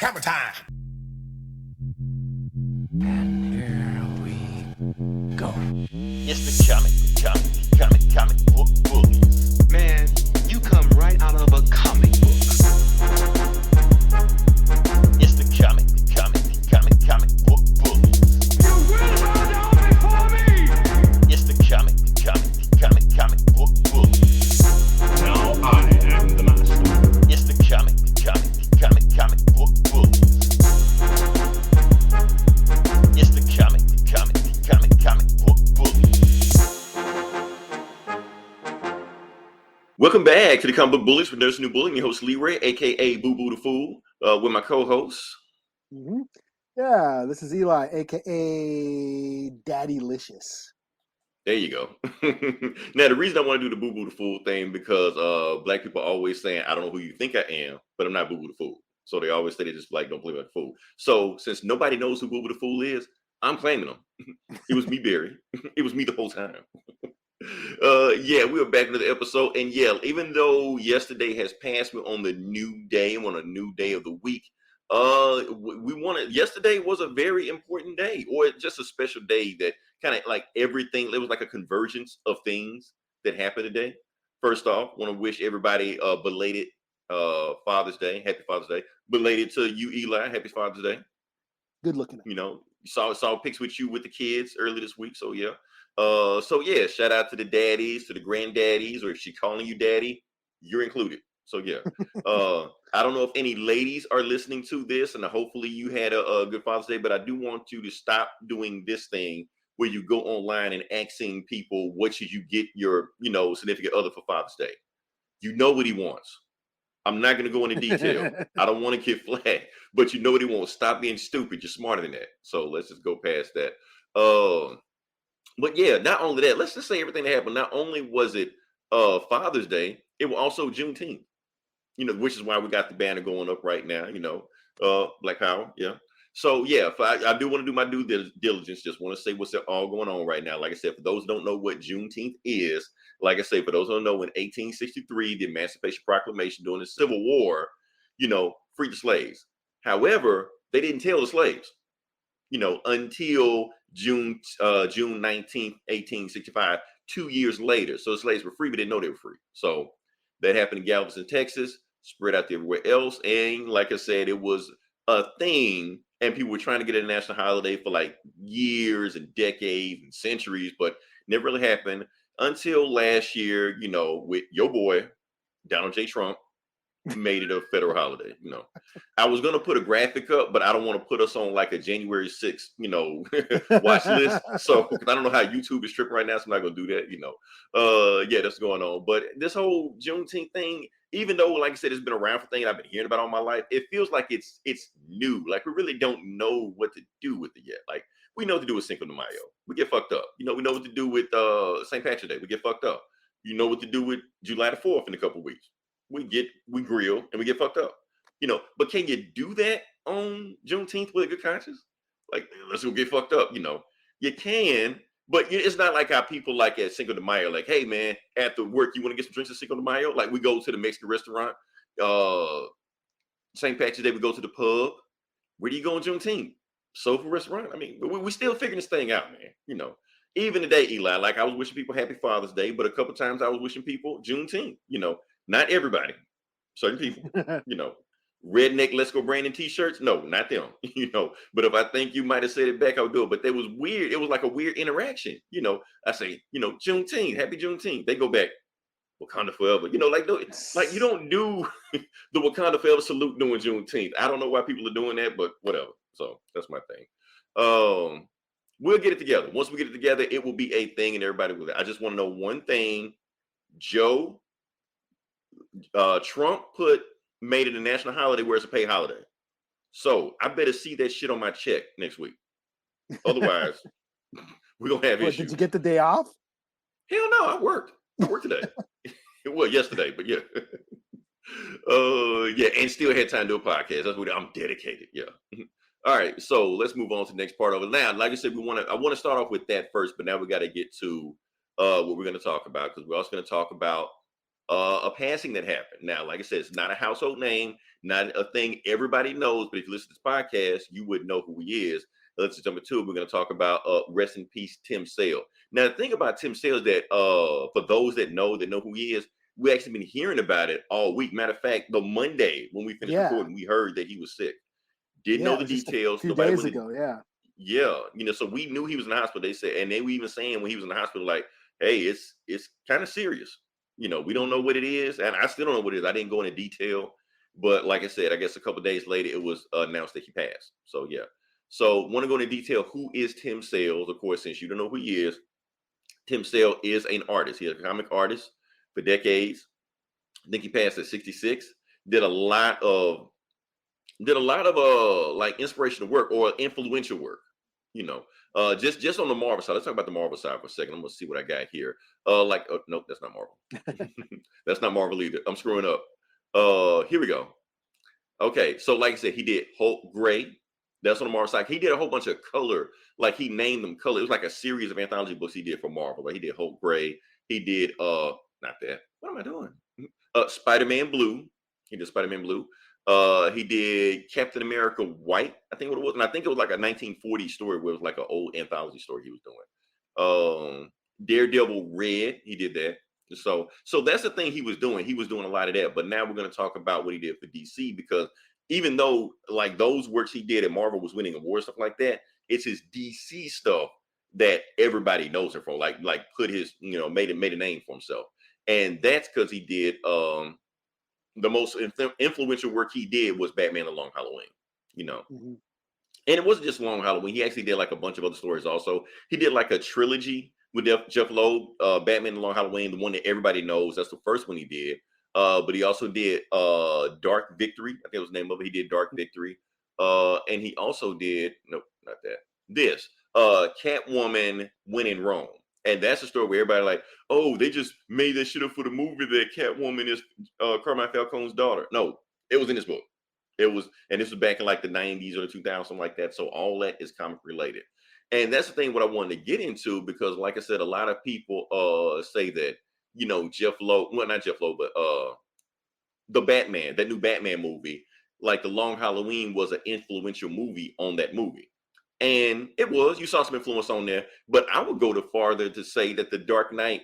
Hammer time. And here we go. It's the comic book bullies. Man, you come right out of a comic book. It's the comic book bullies. You will bow down before me! It's the comic book bullies. Now I am the master. It's the comic book bullies. It's the comic book bullies. Welcome back to the Comic Book Bullies with Nurse New Bully. I'm your host Leroy, aka Boo Boo the Fool, with my co-hosts. Mm-hmm. Yeah, this is Eli, aka Daddylicious. There you go. Now, the reason I want to do the Boo Boo the Fool thing because black people are always saying, I don't know who you think I am, but I'm not Boo Boo the Fool. So they always say they just like, don't believe I'm a fool. So since nobody knows who Boo Boo the Fool is, I'm claiming him. It was me, Barry. It was me the whole time. Yeah, we are back in the episode. And yeah, even though yesterday has passed, we're on the new day, on a new day of the week. Yesterday was a very important day, or just a special day that kind of like everything, it was like a convergence of things that happened today. First off, want to wish everybody belated Father's Day. Happy Father's Day. Belated to you, Eli. Happy Father's Day. Good looking. You know, saw pics with you with the kids early this week. So yeah. Yeah, shout out to the daddies, to the granddaddies, or if she's calling you daddy, you're included. So yeah. I don't know if any ladies are listening to this, and hopefully you had a good Father's Day, but I do want you to stop doing this thing where you go online and asking people what should you get your, significant other for Father's Day. You know what he wants. I'm not going to go into detail. I don't want to get flagged, but you know what he wants. Stop being stupid. You're smarter than that. So let's just go past that. But yeah, not only that, let's just say everything that happened. Not only was it Father's Day, it was also Juneteenth. Which is why we got the banner going up right now, Black Power. Yeah. So yeah, I do want to do my due diligence. Just want to say what's all going on right now. Like I said, for those who don't know what Juneteenth is, like I say, for those who don't know, in 1863, the Emancipation Proclamation during the Civil War, freed the slaves. However, they didn't tell the slaves, until June 19th, 1865, 2 years later. So the slaves were free, but didn't know they were free. So that happened in Galveston, Texas, spread out everywhere else. And like I said, it was a thing, and people were trying to get a national holiday for like years and decades and centuries, but never really happened until last year, with your boy, Donald J. Trump, made it a federal holiday. I was going to put a graphic up, but I don't want to put us on like a January 6th, watch list. So I don't know how YouTube is tripping right now, so I'm not going to do that, yeah, that's going on. But this whole Juneteenth thing, even though, like I said, it's been around for things I've been hearing about all my life, it feels like it's new. Like we really don't know what to do with it yet. Like we know what to do with Cinco de Mayo. We get fucked up. We know what to do with St. Patrick's Day. We get fucked up. You know what to do with July the 4th in a couple of weeks. We grill and we get fucked up, but can you do that on Juneteenth with a good conscience? Like, let's go get fucked up, you can, but it's not like how people like at Cinco de Mayo, like, hey man, after work, you want to get some drinks at Cinco de Mayo? Like we go to the Mexican restaurant, St. Patrick's Day, we go to the pub. Where do you go on Juneteenth? Sofa restaurant? I mean, we still figuring this thing out, man, even today, Eli, like I was wishing people happy Father's Day, but a couple times I was wishing people Juneteenth, not everybody, certain people, redneck Let's Go Brandon t-shirts. No, not them, but if I think you might've said it back, I would do it. But that was weird. It was like a weird interaction. I say, Juneteenth, happy Juneteenth. They go back, Wakanda forever. Like you don't do the Wakanda forever salute during Juneteenth. I don't know why people are doing that, but whatever. So that's my thing. We'll get it together. Once we get it together, it will be a thing and everybody will. I just want to know one thing. Trump made it a national holiday where it's a paid holiday. So I better see that shit on my check next week. Otherwise, we're going to have issues. Did you get the day off? Hell no, I worked today. Well, yesterday, but yeah. Yeah, and still had time to do a podcast. That's what I'm dedicated. Yeah. All right, so let's move on to the next part of it. Now, like I said, I want to start off with that first, but now we got to get to what we're going to talk about, because we're also going to talk about a passing that happened. Now, like I said, it's not a household name, not a thing everybody knows, but if you listen to this podcast, you would know who he is. Let's jump into it. We're going to talk about rest in peace, Tim Sale. Now, the thing about Tim Sale is that for those that know who he is, we actually been hearing about it all week. Matter of fact, the Monday when we finished recording, we heard that he was sick. Didn't know the details. A few days ago, yeah, so we knew he was in the hospital. They said, and they were even saying when he was in the hospital, like, hey, it's kind of serious. We don't know what it is, and I still don't know what it is. I didn't go into detail, but like I said, I guess a couple of days later, it was announced that he passed. So yeah. So want to go into detail. Who is Tim Sale? Of course, since you don't know who he is, Tim Sale is an artist. He's a comic artist for decades. I think he passed at 66. Did a lot of like inspirational work or influential work. Just on the Marvel side. Let's talk about the Marvel side for a second. I'm gonna see what I got here. Nope, that's not Marvel. That's not Marvel either. I'm screwing up. Here we go. Okay, so like I said, he did Hulk Gray. That's on the Marvel side. He did a whole bunch of color, like he named them color. It was like a series of anthology books he did for Marvel. Like he did Hulk Gray. He did not that. What am I doing? Spider-Man Blue. He did Spider-Man Blue. He did Captain America White, I think what it was. And I think it was like a 1940 story where it was like an old anthology story he was doing. Daredevil Red, he did that. So that's the thing he was doing. He was doing a lot of that. But now we're going to talk about what he did for DC, because even though like those works he did at Marvel was winning awards, stuff like that, it's his DC stuff that everybody knows him from. Like put his, made a name for himself. And that's because he did the most influential work he did was Batman: The Long Halloween, Mm-hmm. And it wasn't just Long Halloween. He actually did like a bunch of other stories also. He did like a trilogy with Jeff Loeb, Batman: The Long Halloween, the one that everybody knows. That's the first one he did. But he also did Dark Victory. I think was the name of it. He did Dark Victory. And he also did, nope, not that. This, Catwoman When in Rome. And that's the story where everybody like, oh, they just made that shit up for the movie that Catwoman is Carmine Falcone's daughter. No, it was in this book. It was, and this was back in like the 90s or the 2000s, something like that. So all that is comic related. And that's the thing what I wanted to get into, because like I said, a lot of people say that, Jeff Loeb, well, not Jeff Loeb, but the Batman, that new Batman movie, like The Long Halloween was an influential movie on that movie. And it was, you saw some influence on there, but I would go farther to say that the Dark Knight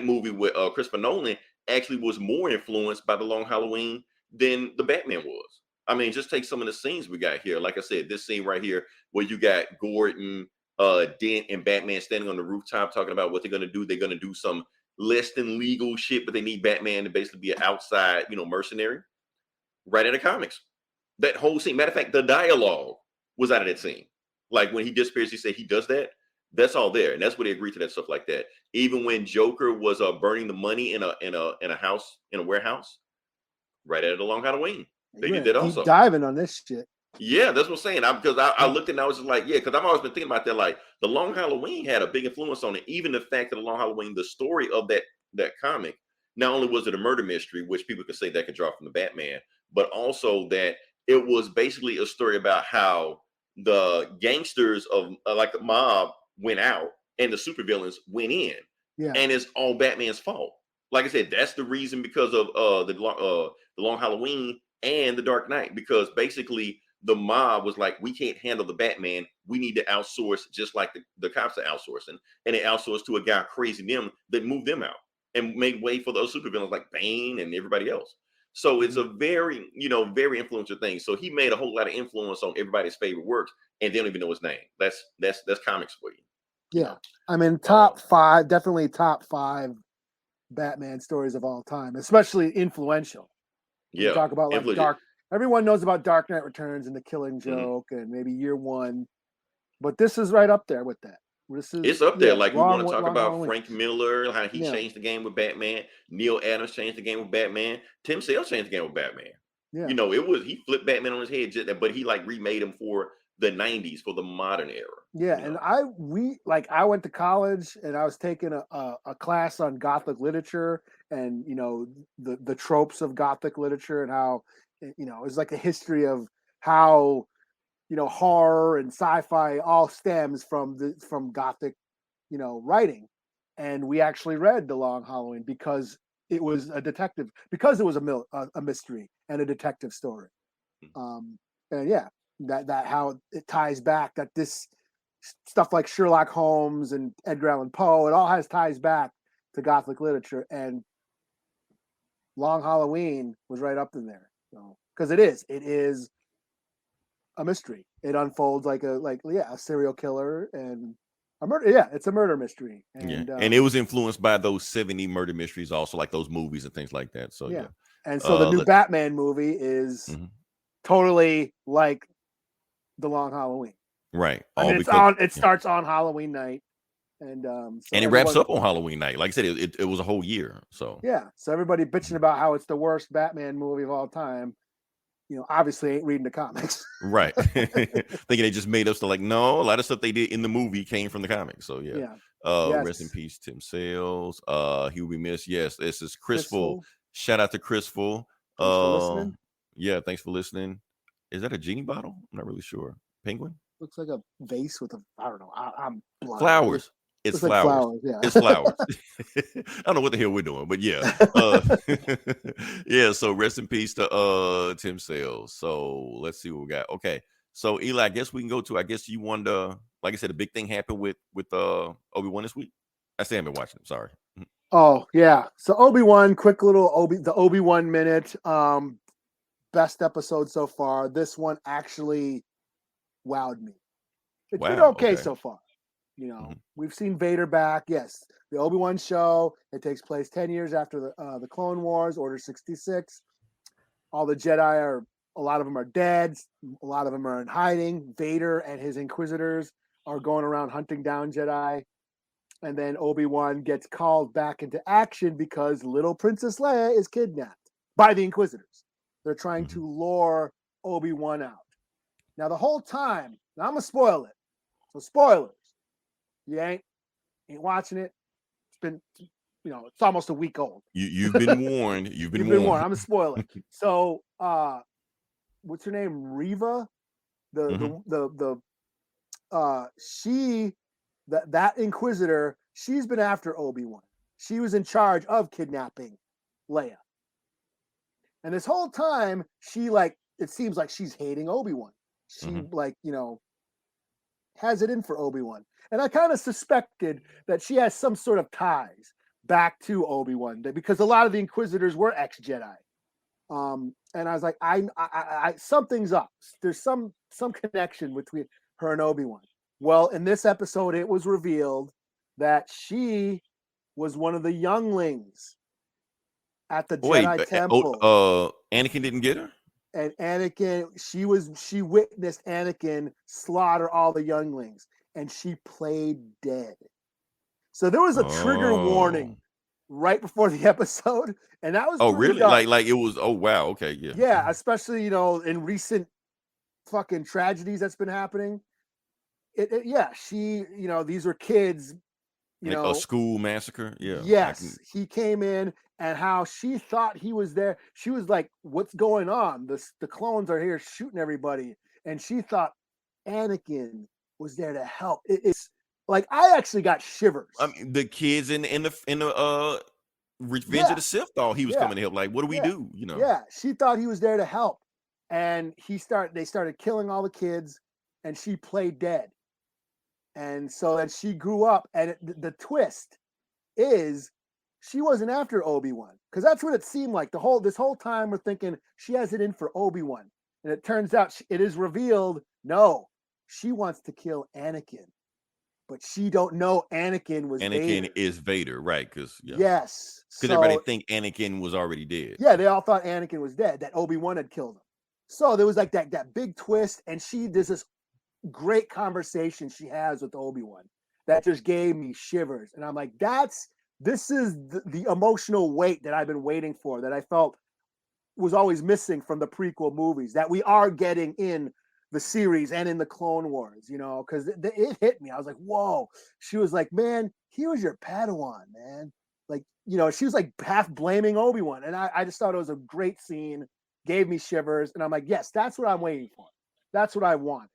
movie with Christopher Nolan actually was more influenced by The Long Halloween than the Batman was. I mean, just take some of the scenes we got here. Like I said, this scene right here where you got Gordon, Dent, and Batman standing on the rooftop talking about what they're going to do. They're going to do some less than legal shit, but they need Batman to basically be an outside, mercenary. Right in the comics. That whole scene, matter of fact, the dialogue was out of that scene. Like when he disappears, he said he does that. That's all there, and that's what they agreed to, that stuff like that. Even when Joker was burning the money in a house, in a warehouse, right at the Long Halloween, they did that also. Deep diving on this shit. Yeah, that's what I'm saying. Because I looked and I was just like, yeah, because I've always been thinking about that. Like the Long Halloween had a big influence on it. Even the fact that the Long Halloween, the story of that comic, not only was it a murder mystery, which people could say that could draw from the Batman, but also that it was basically a story about how the gangsters of like the mob went out and the supervillains went in. Yeah. And it's all Batman's fault. Like I said, that's the reason because of the Long Halloween and the Dark Knight, because basically the mob was like, we can't handle the Batman. We need to outsource, just like the cops are outsourcing. And they outsourced to a guy crazy them that moved them out and made way for those supervillains like Bane and everybody else. So it's a very, very influential thing. So he made a whole lot of influence on everybody's favorite works, and they don't even know his name. That's comics for you. Yeah. I mean, definitely top five Batman stories of all time, especially influential. Yeah. You talk about like everyone knows about Dark Knight Returns and The Killing Joke and maybe Year One, but this is right up there with that. It's up there. Like we want to talk about Halloween. Frank Miller, how he changed the game with Batman. Neil Adams changed the game with Batman. Tim Sale changed the game with Batman. Yeah. He flipped Batman on his head, but he like remade him for the 90s, for the modern era. Yeah, and I went to college and I was taking a class on Gothic literature and the tropes of Gothic literature and how it's like a history of how horror and sci-fi all stems from Gothic, writing. And we actually read The Long Halloween because it was a detective, because it was a mystery and a detective story. And yeah, that how it ties back, that this stuff like Sherlock Holmes and Edgar Allan Poe, it all has ties back to Gothic literature, and Long Halloween was right up in there. So, because it is a mystery. It unfolds like a serial killer and a murder. Yeah, it's a murder mystery. And and it was influenced by those 70 murder mysteries, also like those movies and things like that. So yeah. And so the new Batman movie is totally like the Long Halloween. Right. I mean, it starts on Halloween night. And and it wraps up on Halloween night. Like I said, it was a whole year. So yeah. So everybody bitching about how it's the worst Batman movie of all time, obviously ain't reading the comics. Right. Thinking they just made us to like, no, a lot of stuff they did in the movie came from the comics. So yeah. Yes. Rest in peace, Tim Sales. He will be missed. Yes, this is Chrisful. Shout out to Chrisful. Thanks for listening. Yeah, thanks for listening. Is that a genie bottle? I'm not really sure. Penguin? Looks like a vase with I don't know. I'm blind. Flowers. It's flowers. Like flowers. Yeah. It's flowers. I don't know what the hell we're doing, but yeah. Yeah, so rest in peace to Tim Sales. So let's see what we got. Okay. So Eli, I guess we can go to, I guess you wanted like I said, a big thing happened with Obi-Wan this week. I still haven't been watching. Sorry. Oh, yeah. So Obi-Wan, quick little Obi-Wan minute. Best episode so far. This one actually wowed me. It's been okay so far. We've seen Vader back. Yes, the Obi-Wan show. It takes place 10 years after the Clone Wars, Order 66. All the Jedi a lot of them are dead. A lot of them are in hiding. Vader and his Inquisitors are going around hunting down Jedi. And then Obi-Wan gets called back into action because little Princess Leia is kidnapped by the Inquisitors. They're trying to lure Obi-Wan out. Now, the whole time, now I'm going to spoil it. So, spoilers. You ain't watching it. It's been, it's almost a week old. You've been warned. You've been warned. I'm going to spoil it. So, what's her name? Reva? That Inquisitor, she's been after Obi-Wan. She was in charge of kidnapping Leia. And this whole time, it seems like she's hating Obi-Wan. She has it in for Obi-Wan. And I kind of suspected that she has some sort of ties back to Obi-Wan, because a lot of the Inquisitors were ex-Jedi. And I was like, I something's up. There's some connection between her and Obi-Wan. Well, in this episode, it was revealed that she was one of the younglings at the Jedi Temple. Anakin didn't get her? And Anakin, she witnessed Anakin slaughter all the younglings, and she played dead. So there was a trigger warning right before the episode, and that was really like it was. Oh wow, okay, yeah, especially in recent fucking tragedies that's been happening. These were kids, a school massacre. Yeah. Yes, he came in, and how she thought he was there. She was like, "What's going on? The clones are here shooting everybody," and she thought Anakin was there to help. It's like I actually got shivers. I mean, the kids in the Revenge of the Sith thought he was coming to help. Like, what do we do? Yeah, she thought he was there to help, and they started killing all the kids, and she played dead. And so then she grew up, and the twist is she wasn't after Obi-Wan, because that's what it seemed like this whole time. We're thinking she has it in for Obi-Wan, and it turns out it is revealed no, she wants to kill Anakin, but she don't know Anakin is Vader, right? Because yes, because everybody think Anakin was already dead. Yeah, they all thought Anakin was dead, that Obi-Wan had killed him. So there was like that big twist, and there's this great conversation she has with Obi-Wan that just gave me shivers, and I'm like, this is the emotional weight that I've been waiting for, that I felt was always missing from the prequel movies, that we are getting in the series and in the Clone Wars, because it hit me. I was like, whoa. She was like, man, he was your Padawan, man. Like, she was like half blaming Obi-Wan, and I just thought it was a great scene, gave me shivers, and I'm like, yes, that's what I'm waiting for. That's what I want.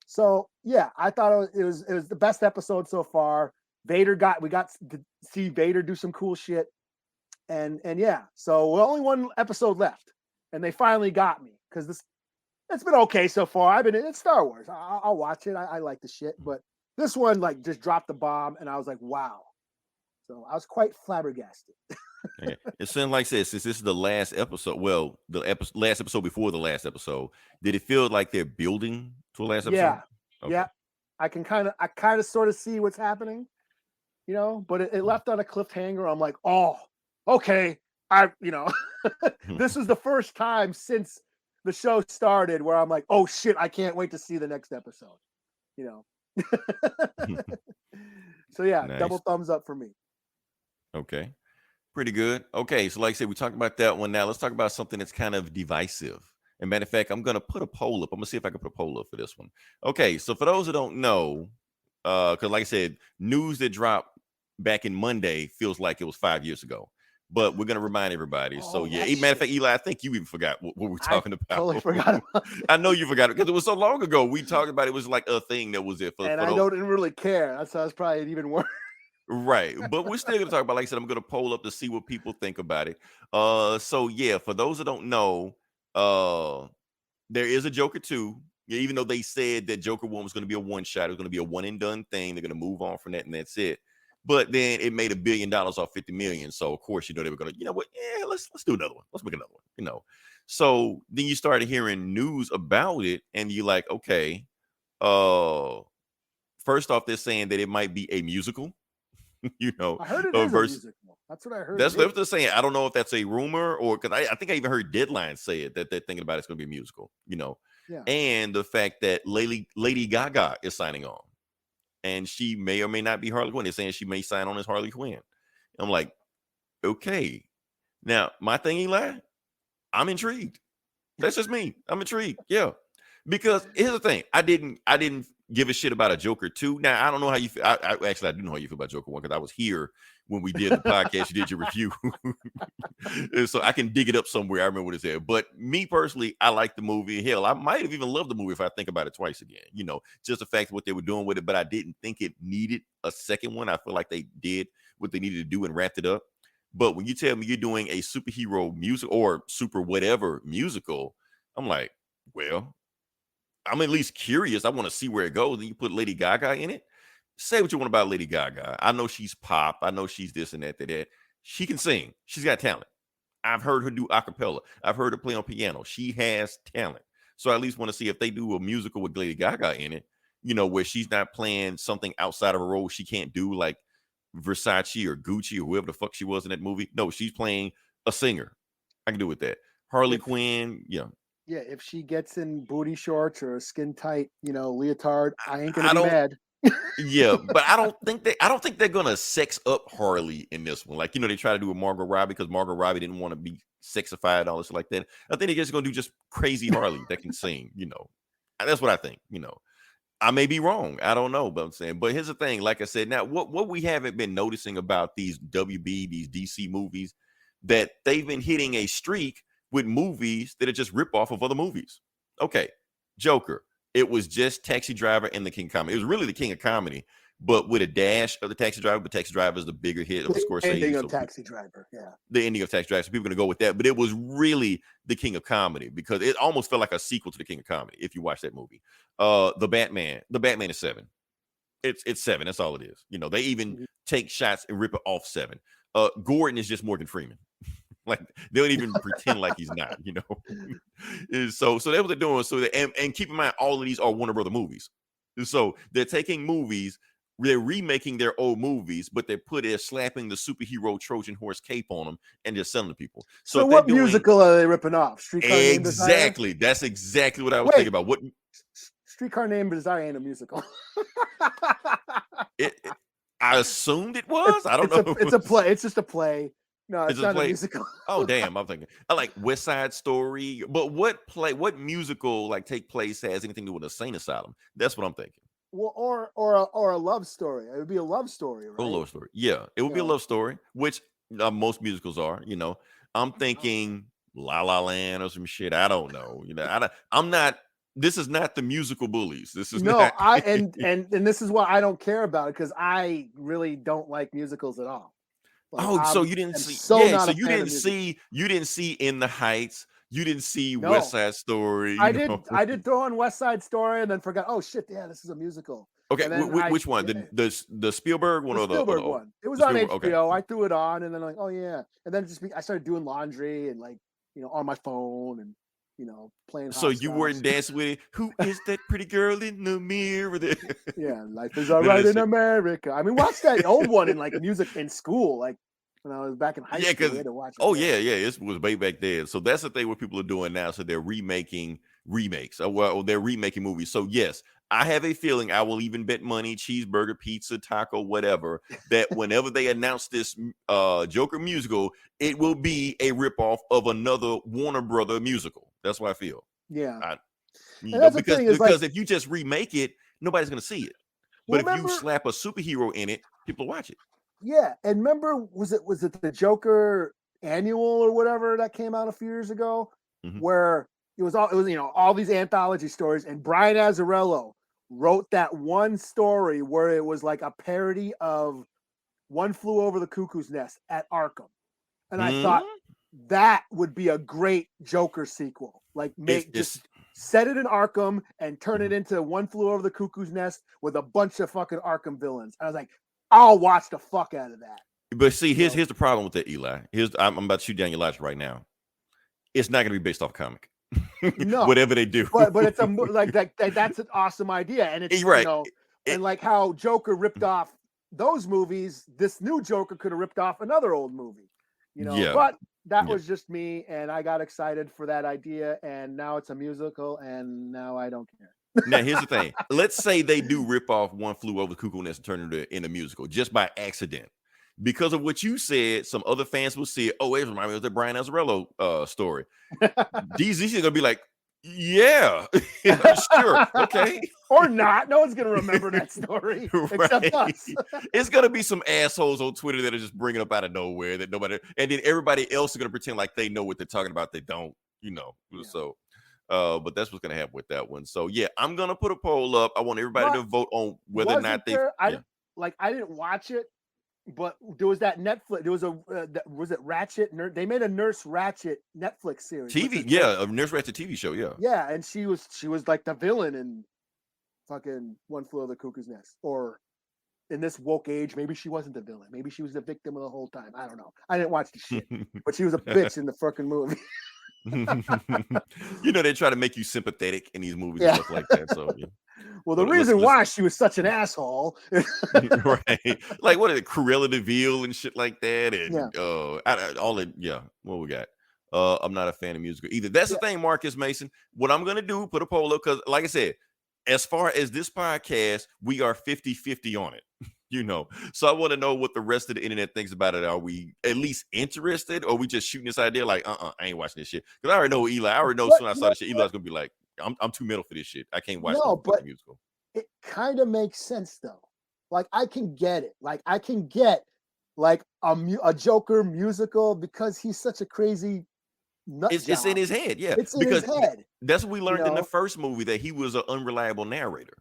So yeah, I thought it was the best episode so far. We got to see Vader do some cool shit. And yeah, so we're only one episode left, and they finally got me because it's been okay so far. It's Star Wars. I'll watch it. I like the shit, but this one like just dropped the bomb, and I was like, wow. So I was quite flabbergasted. Okay. It sounds like since this is the last episode, well, the last episode before the last episode, did it feel like they're building to a last episode? Yeah, Okay. yeah. I kind of sort of see what's happening, but it left on a cliffhanger. I'm like, oh, okay. This is the first time since the show started where I'm like, oh shit, I can't wait to see the next episode. So yeah, Nice. double thumbs up for me. Okay. Pretty good. Okay. So like I said, we talked about that one. Now let's talk about something that's kind of divisive. And matter of fact, I'm going to put a poll up. I'm going to see if I can put a poll up for this one. Okay. So for those who don't know, because like I said, news that dropped back in Monday feels like it was 5 years ago. But we're going to remind everybody. So yeah, matter of fact, Eli, I think you even forgot what we're talking about. Totally forgot about it. I know you forgot it because it was so long ago. We talked about it was like a thing that was there. And I don't really care. That's probably even worse. Right. But we're still going to talk about, like I said, I'm going to poll up to see what people think about it. So yeah, for those that don't know, there is a Joker 2. Even though they said that Joker 1 was going to be a one shot, it was going to be a one and done thing. They're going to move on from that and that's it. But then it made $1 billion off 50 million. So of course, they were going to, what? Yeah, let's do another one. Let's make another one, So then you started hearing news about it and you're like, okay, first off, they're saying that it might be a musical. I heard it is a musical. That's what I heard. That's what they're saying. I don't know if that's a rumor or because I think I even heard Deadline say it that they're thinking about it's going to be a musical, Yeah. And the fact that Lady Gaga is signing on. And she may or may not be Harley Quinn. They're saying she may sign on as Harley Quinn. I'm like, okay. Now, my thing, Eli, I'm intrigued. That's just me. I'm intrigued. Yeah. Because here's the thing. I didn't give a shit about a Joker 2. Now, I don't know how you feel. I do know how you feel about Joker 1 because I was here when we did the podcast. You did your review. So I can dig it up somewhere. I remember what it said. But me personally, I like the movie. Hell, I might have even loved the movie if I think about it twice again. Just the fact of what they were doing with it. But I didn't think it needed a second one. I feel like they did what they needed to do and wrapped it up. But when you tell me you're doing a superhero music or super whatever musical, I'm like, well, I'm at least curious. I want to see where it goes. And you put Lady Gaga in it. Say what you want about Lady Gaga. I know she's pop. I know she's this and that. She can sing. She's got talent. I've heard her do a cappella. I've heard her play on piano. She has talent. So I at least want to see if they do a musical with Lady Gaga in it, where she's not playing something outside of a role she can't do, like Versace or Gucci or whoever the fuck she was in that movie. No, she's playing a singer. I can do with that. Harley Quinn, yeah. Yeah, if she gets in booty shorts or a skin tight, leotard, I ain't gonna be mad. Yeah, but I don't think they're gonna sex up Harley in this one. Like, they try to do with Margot Robbie because Margot Robbie didn't want to be sexified, all this like that. I think they're just gonna do just crazy Harley that can sing, That's what I think, I may be wrong. I don't know, but I'm saying. But here's the thing, like I said, now what we haven't been noticing about these WB, these DC movies, that they've been hitting a streak with movies that are just rip off of other movies. Okay, Joker. It was just Taxi Driver and the King of Comedy. It was really the King of Comedy, but with a dash of the Taxi Driver. But Taxi Driver is the bigger hit of Scorsese. The ending of Taxi Driver, yeah. The ending of Taxi Driver. So people are going to go with that. But it was really the King of Comedy because it almost felt like a sequel to the King of Comedy if you watch that movie. The Batman is 7. It's 7. That's all it is. They even take shots and rip it off 7. Gordon is just Morgan Freeman. Like they don't even pretend like he's not, So that's what they're doing. So and keep in mind, all of these are Warner Brother movies. So they're taking movies, they're remaking their old movies, but they're slapping the superhero Trojan horse cape on them and they're selling to people. So what musical are they ripping off? Streetcar Named Desire? Exactly. That's exactly what I was thinking about. What Streetcar Named Desire ain't a musical. I assumed it was. I don't know. It's a play. It's just a play. No, it's not a musical. Oh, damn. I'm thinking. I like West Side Story. But what musical take place has anything to do with a insane asylum? That's what I'm thinking. Well, or a love story. It would be a love story, right? A love story. Yeah. It would be a love story, which most musicals are, I'm thinking La La Land or some shit. I don't know. I'm not. This is not the musical Bullies. This is not. and this is why I don't care about it because I really don't like musicals at all. Like, Oh, so I'm you didn't am see, so yeah, not so a fan of music. you didn't see In the Heights, you didn't see West No, Side Story, I you did. know. I did throw on West Side Story and then forgot. Oh shit! Yeah, this is a musical. Okay, And then which one? yeah, The Spielberg one the or the Spielberg old? one. It was The on Spielberg. Okay. HBO. I threw it on, and then like, oh yeah. And then I started doing laundry and like, on my phone and playing So you hopscotch. weren't dancing with it. Who is that pretty girl in the mirror? There? Yeah, life is None of alright that in shit. America. I mean, watch that old one in like music in school. Like when I was back in high Yeah, school, we because had to watch it. oh yeah, yeah, it was way back then. So that's the thing what people are doing now. So they're remaking remakes. Well, they're remaking movies. So yes, I have a feeling I will even bet money, cheeseburger, pizza, taco, whatever, that whenever they announce this Joker musical, it will be a ripoff of another Warner Brother musical. That's what I feel. Yeah, I, and that's the because thing is like, if you just remake it, nobody's gonna see it. But well, if you remember, slap a superhero in it, people watch it. yeah, and remember, was it the Joker annual or whatever that came out a few years ago, Mhm. where it was all these anthology stories, and Brian Azzarello wrote that one story where it was like a parody of One Flew Over the Cuckoo's Nest at Arkham, and I thought that would be a great Joker sequel. Like It's set it in Arkham and turn it Mhm. into One Flew Over the Cuckoo's Nest with a bunch of fucking Arkham villains. I was like, I'll watch the fuck out of that. But see, You know? here's the problem with that, Eli. I'm about to shoot down your lights right now. It's not going to be based off comic. No, Whatever they do. but it's like that's an awesome idea, and it's You're right. and like how Joker ripped off those movies, this new Joker could have ripped off another old movie, Yeah. But that Yeah. was just me, and I got excited for that idea, and now it's a musical, and now I don't care. Now here's the thing. Let's say they do rip off One Flew Over the Cuckoo's Nest and turn it in a musical just by accident. Because of what you said, some other fans will see it. Oh, it reminds me of the Brian Azzarello story. DZC is gonna be like, yeah, sure, okay, or not. No one's gonna remember that story except us. It's gonna be some assholes on Twitter that are just bringing up out of nowhere that nobody, and then everybody else is gonna pretend like they know what they're talking about. They don't, Yeah. So, but that's what's gonna happen with that one. So yeah, I'm gonna put a poll up. I want everybody to vote on whether or not they. I didn't watch it, but there was that Netflix. There was was it Ratchet? They made a Nurse Ratchet Netflix series. TV, yeah, a Nurse Ratchet TV show, yeah. Yeah, and she was like the villain in fucking One Flew Over the Cuckoo's Nest. Or in this woke age, maybe she wasn't the villain. Maybe she was the victim of the whole time. I don't know. I didn't watch the shit, but she was a bitch in the fucking movie. They try to make you sympathetic in these movies and stuff like that. So yeah. Well, the reason why she was such an asshole, right? Like what is it, Cruella de Vil and shit like that, and what we got. I'm not a fan of musical either. That's the thing, Marcus Mason. What I'm gonna do, put a poll up, because like I said, as far as this podcast, we are 50-50 on it. So I want to know what the rest of the internet thinks about it. Are we at least interested, or we just shooting this idea like, I ain't watching this shit? Because I already know Eli. I already know as soon as I saw this shit, Eli's gonna be like, I'm too mental for this shit. I can't watch the musical. It kind of makes sense though. Like I can get it. Like I can get like a Joker musical because he's such a crazy nut It's job. in his head, yeah. It's in his head. That's what we learned in the first movie, that he was an unreliable narrator.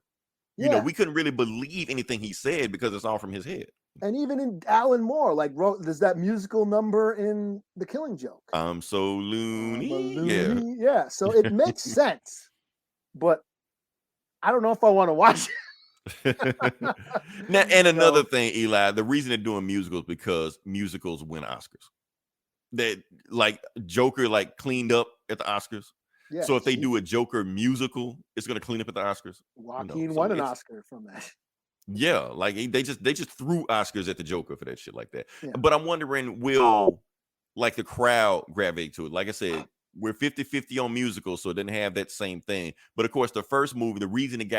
We couldn't really believe anything he said because it's all from his head. And even in Alan Moore, there's that musical number in The Killing Joke. I'm so loony. Yeah. So it makes sense, but I don't know if I want to watch it. Now, and another thing, Eli, the reason they're doing musicals because musicals win Oscars. That like Joker cleaned up at the Oscars. Yeah, so if they do a Joker musical, it's going to clean up at the Oscars. Joaquin won an Oscar from that. Yeah, like they just threw Oscars at the Joker for that shit like that. Yeah. But I'm wondering, will the crowd gravitate to it? Like I said, we're 50-50 on musicals, so it didn't have that same thing. But of course, the first movie, the reason it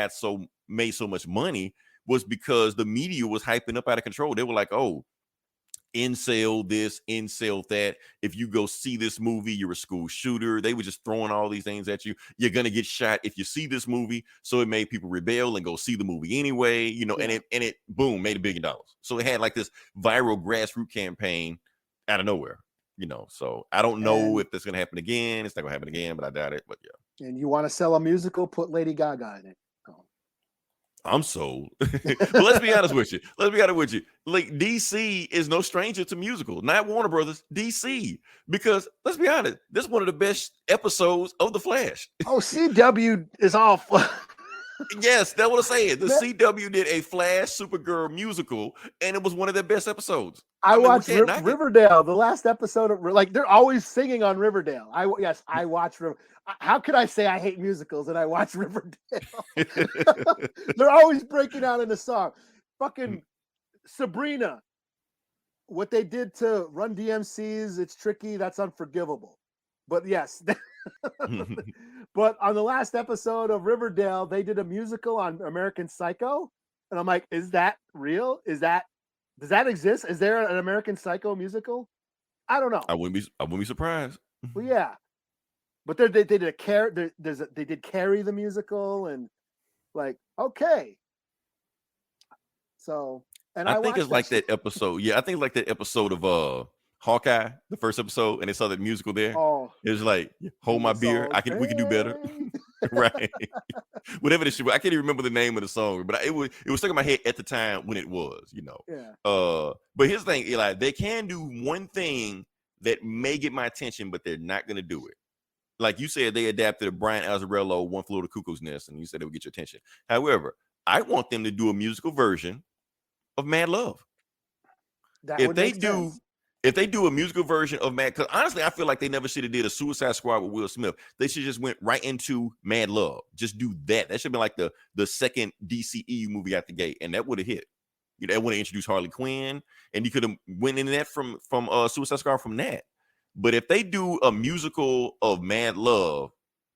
made so much money was because the media was hyping up out of control. They were like, oh, incel this, incel that. If you go see this movie, you're a school shooter. They were just throwing all these things at you. You're gonna get shot if you see this movie. So it made people rebel and go see the movie anyway. And it boom, made $1 billion. So it had this viral grassroots campaign out of nowhere. So I don't know if that's gonna happen again. It's not gonna happen again, but I doubt it. But yeah. And you want to sell a musical? Put Lady Gaga in it. I'm sold. But let's be honest with you. Like DC is no stranger to musical. Not Warner Brothers, DC. Because let's be honest, this is one of the best episodes of The Flash. Oh, CW is all Yes, that's what I'm saying. The CW did a Flash Supergirl musical, and it was one of their best episodes. I mean, we watched can't knock it. Riverdale, the last episode of like they're always singing on Riverdale. I watch how could I say I hate musicals and I watch Riverdale? They're always breaking out in the song. Fucking Sabrina, what they did to Run DMC's It's Tricky, that's unforgivable. But yes. But on the last episode of Riverdale, they did a musical on American Psycho. And I'm like, is that real? Does that exist? Is there an American Psycho musical? I don't know. I wouldn't be surprised. Well, yeah. But they did they did Carrie the musical, and like, okay. So, and I think it's like that episode. Yeah, I think it's like that episode of Hawkeye, the first episode, and they saw that musical there. Oh, it was like, hold my beer. We can do better. Right. Whatever this shit. I can't even remember the name of the song, but it was stuck in my head at the time when it was, you know. Yeah. But here's the thing, Eli, they can do one thing that may get my attention, but they're not gonna do it. Like you said, they adapted a Brian Azzarello One Flew Over the Cuckoo's Nest, and you said it would get your attention. However, I want them to do a musical version of Mad Love. If they do a musical version of Mad, because honestly, I feel like they never should have did a Suicide Squad with Will Smith. They should just went right into Mad Love. Just do that. That should be like the second DCEU movie out the gate, and that would have hit. You know, they would have introduced Harley Quinn, and you could have went into that from Suicide Squad from that. But if they do a musical of Mad Love,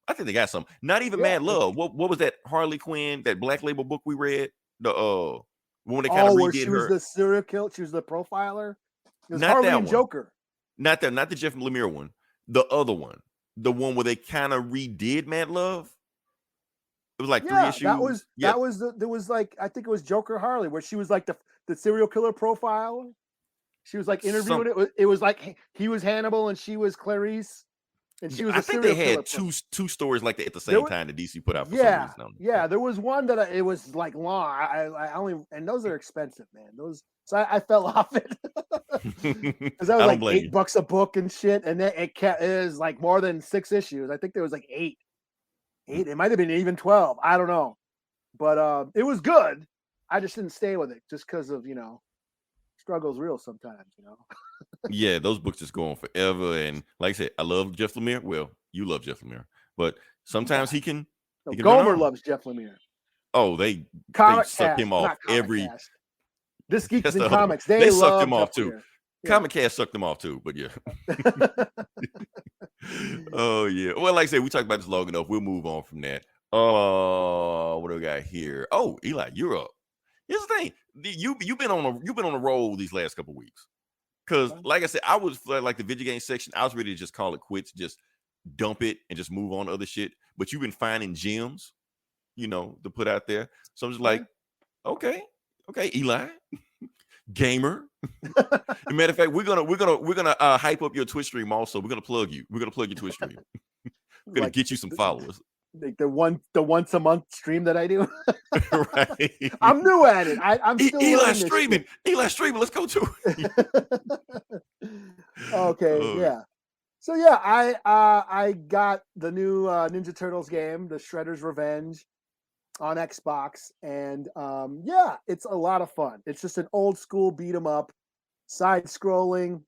I think they got some. Not even Mad Love. What was that Harley Quinn, that Black Label book we read? The when they kind of redid she her. was the serial killer. She was the profiler. It was not Harley that and one. Joker. Not the Jeff Lemire one. The other one. The one where they kind of redid Mad Love. It was like 3 issues. There was like, I think it was Joker Harley, where she was like the serial killer profile. She was like interviewing it was like he was Hannibal and she was Clarice, and she was. I think they had two stories like that at the same time that DC put out. For some reason. Yeah. There was one that it was like long. I only, and those are expensive, man. So I fell off it because that was like $8 a book and shit, and then it is like more than 6 issues. I think there was like 8. It might have been even 12. I don't know, but it was good. I just didn't stay with it just because of struggle's real sometimes, Yeah, those books just go on forever. And like I said, I love Jeff Lemire. Well, you love Jeff Lemire, but sometimes he can. Gomer loves Jeff Lemire. Oh, they suck him off every. This Geeks in Comics, they sucked him off too. Yeah. Comic Cast sucked them off too, but yeah. Oh yeah. Well, like I said, we talked about this long enough. We'll move on from that. What do we got here? Oh, Eli, you're up. Here's the thing. You've been on a roll these last couple of weeks. Because, like I said, I was like the Vidja Game section. I was ready to just call it quits, just dump it and just move on to other shit. But you've been finding gems, to put out there. So I'm just like, okay, Eli, gamer. As a matter of fact, we're gonna hype up your Twitch stream. Also, we're gonna plug you. We're gonna plug your Twitch stream. We're gonna get you some followers. Like the once a month stream that I do. Right. I'm new at it. I'm still Eli streaming. Let's go to it. Okay, yeah. So yeah, I got the new Ninja Turtles game, the Shredder's Revenge, on Xbox, and it's a lot of fun. It's just an old school beat 'em up, side scrolling.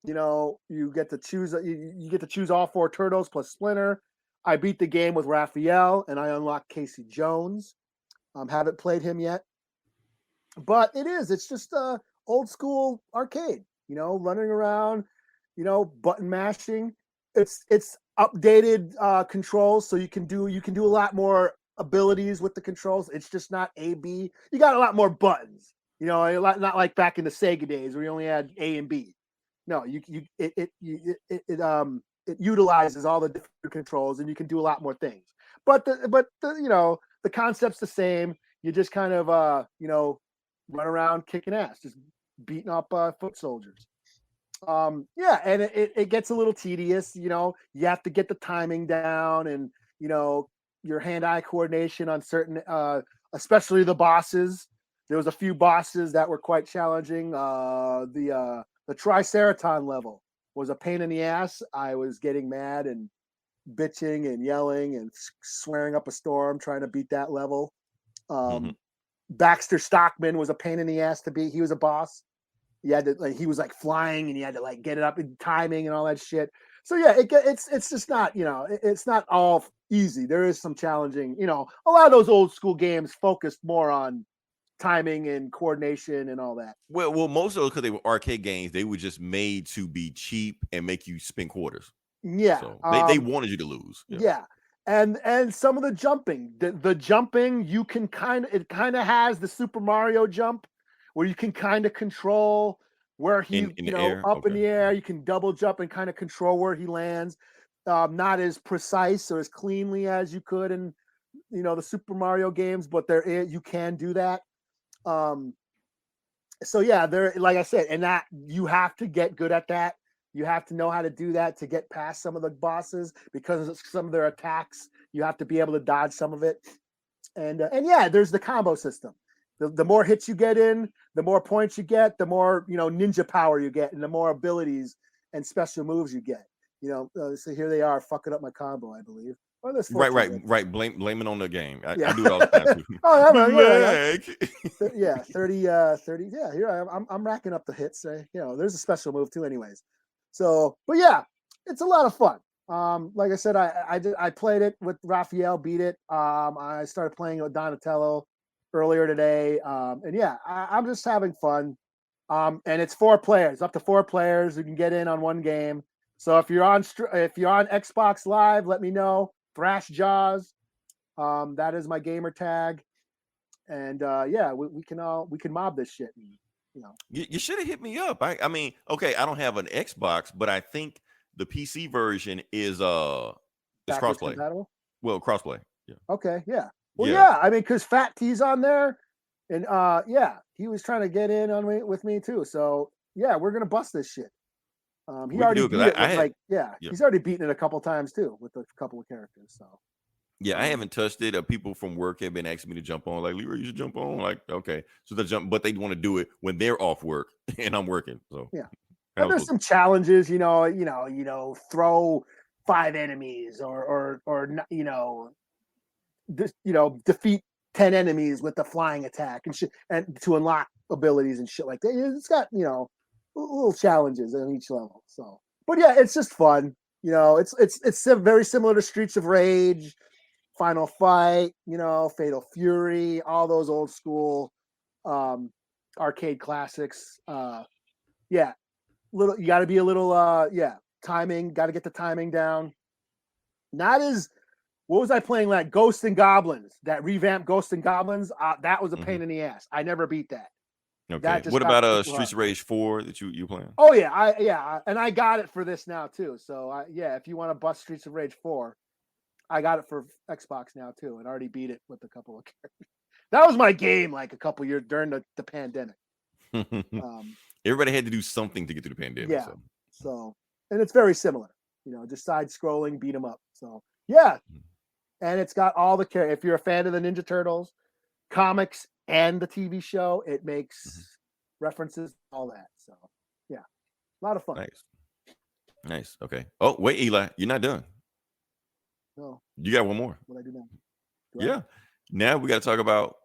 You get to choose you get to choose all 4 turtles plus Splinter. I beat the game with Raphael, and I unlocked Casey Jones. Haven't played him yet, but it's just old school arcade. Running around, button mashing. It's updated controls, so you can do a lot more abilities with the controls. It's just not A, B. You got a lot more buttons. Not like back in the Sega days where you only had A and B. No, it utilizes all the different controls, and you can do a lot more things. But the concept's the same. You just kind of run around kicking ass, just beating up foot soldiers. And it gets a little tedious. You have to get the timing down, and your hand-eye coordination on certain especially the bosses. There was a few bosses that were quite challenging. The Triceraton level was a pain in the ass. I was getting mad and bitching and yelling and swearing up a storm trying to beat that level. Baxter Stockman was a pain in the ass to beat. He was a boss. He had to he was like flying and you had to like get it up in timing and all that shit. So yeah, it's just not, it's not all easy. There is some challenging, a lot of those old school games focused more on timing and coordination and all that. Well, most of those, because they were arcade games, they were just made to be cheap and make you spend quarters. Yeah. So they wanted you to lose. Yeah. And some of the jumping, the jumping, you can it kind of has the Super Mario jump where you can kind of control where he, in the air? up in the air. You can double jump and kind of control where he lands. Not as precise or as cleanly as you could in, the Super Mario games, but you can do that. So yeah, like I said, and that you have to get good at that. You have to know how to do that to get past some of the bosses because of some of their attacks. You have to be able to dodge some of it. And yeah, there's the combo system. The more hits you get in, the more points you get, the more, ninja power you get, and the more abilities and special moves you get. So here they are fucking up my combo, I believe. Right. Blame it on the game. I do it all the time too. Yeah, 30. Yeah, here I am. I'm racking up the hits. There's a special move too, anyways. So, but yeah, it's a lot of fun. Like I said, I played it with Raphael, beat it. I started playing with Donatello earlier today. And yeah, I'm just having fun. And it's 4 players, up to 4 players who can get in on one game. So if you're on Xbox Live, let me know. Thrash Jaws, that is my gamer tag. And yeah, we can mob this shit. You should have hit me up. I mean, okay, I don't have an Xbox, but I think the PC version is crossplay. Compatible? Well, crossplay. Yeah. Okay. Yeah. Well, yeah. I mean, because Fat T's on there, and yeah, he was trying to get in with me too. So yeah, we're gonna bust this shit. He already beat it. He's already beaten it a couple times too with a couple of characters. So. Yeah, I haven't touched it. People from work have been asking me to jump on. Like, Leroy, you should jump on. Like, okay, so they jump, but they want to do it when they're off work and I'm working. So yeah, and there's some challenges. Throw 5 enemies or defeat 10 enemies with the flying attack and shit, and to unlock abilities and shit like that. It's got little challenges on each level. So, but yeah, it's just fun. It's very similar to Streets of Rage, Final Fight, Fatal Fury, all those old school arcade classics. Yeah, you got to be a little timing. Got to get the timing down. Not as what was I playing like Ghosts and Goblins? That revamped Ghosts and Goblins. That was a pain in the ass. I never beat that. Okay. What about Streets of Rage 4 that you playing? Oh yeah, and I got it for this now too. So if you want to bust Streets of Rage 4, I got it for Xbox now too, and already beat it with a couple of characters. That was my game like a couple years during the pandemic. Everybody had to do something to get through the pandemic. Yeah. So and it's very similar, just side scrolling, beat 'em up. So yeah, and it's got all the characters. If you're a fan of the Ninja Turtles comics and the TV show, it makes references, all that. So yeah, a lot of fun. Nice. Okay. Oh wait, Eli, you're not done. No. You got one more. What I do now? Yeah. Now we got to talk about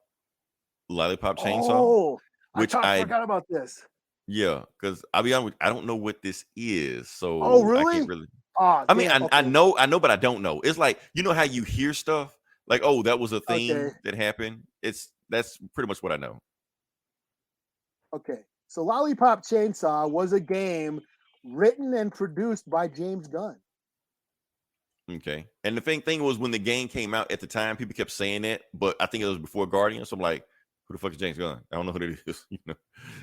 Lollipop Chainsaw. Oh, which I forgot about this. Yeah, because I'll be honest with you, I don't know what this is. So oh really? I can't really. I mean, I know, but I don't know. It's like how you hear stuff like, oh, that was a thing that happened. That's pretty much what I know. Okay, so Lollipop Chainsaw was a game written and produced by James Gunn. Okay, and the thing was when the game came out at the time, people kept saying that, but I think it was before Guardian. So I'm like, who the fuck is James Gunn? I don't know who that is.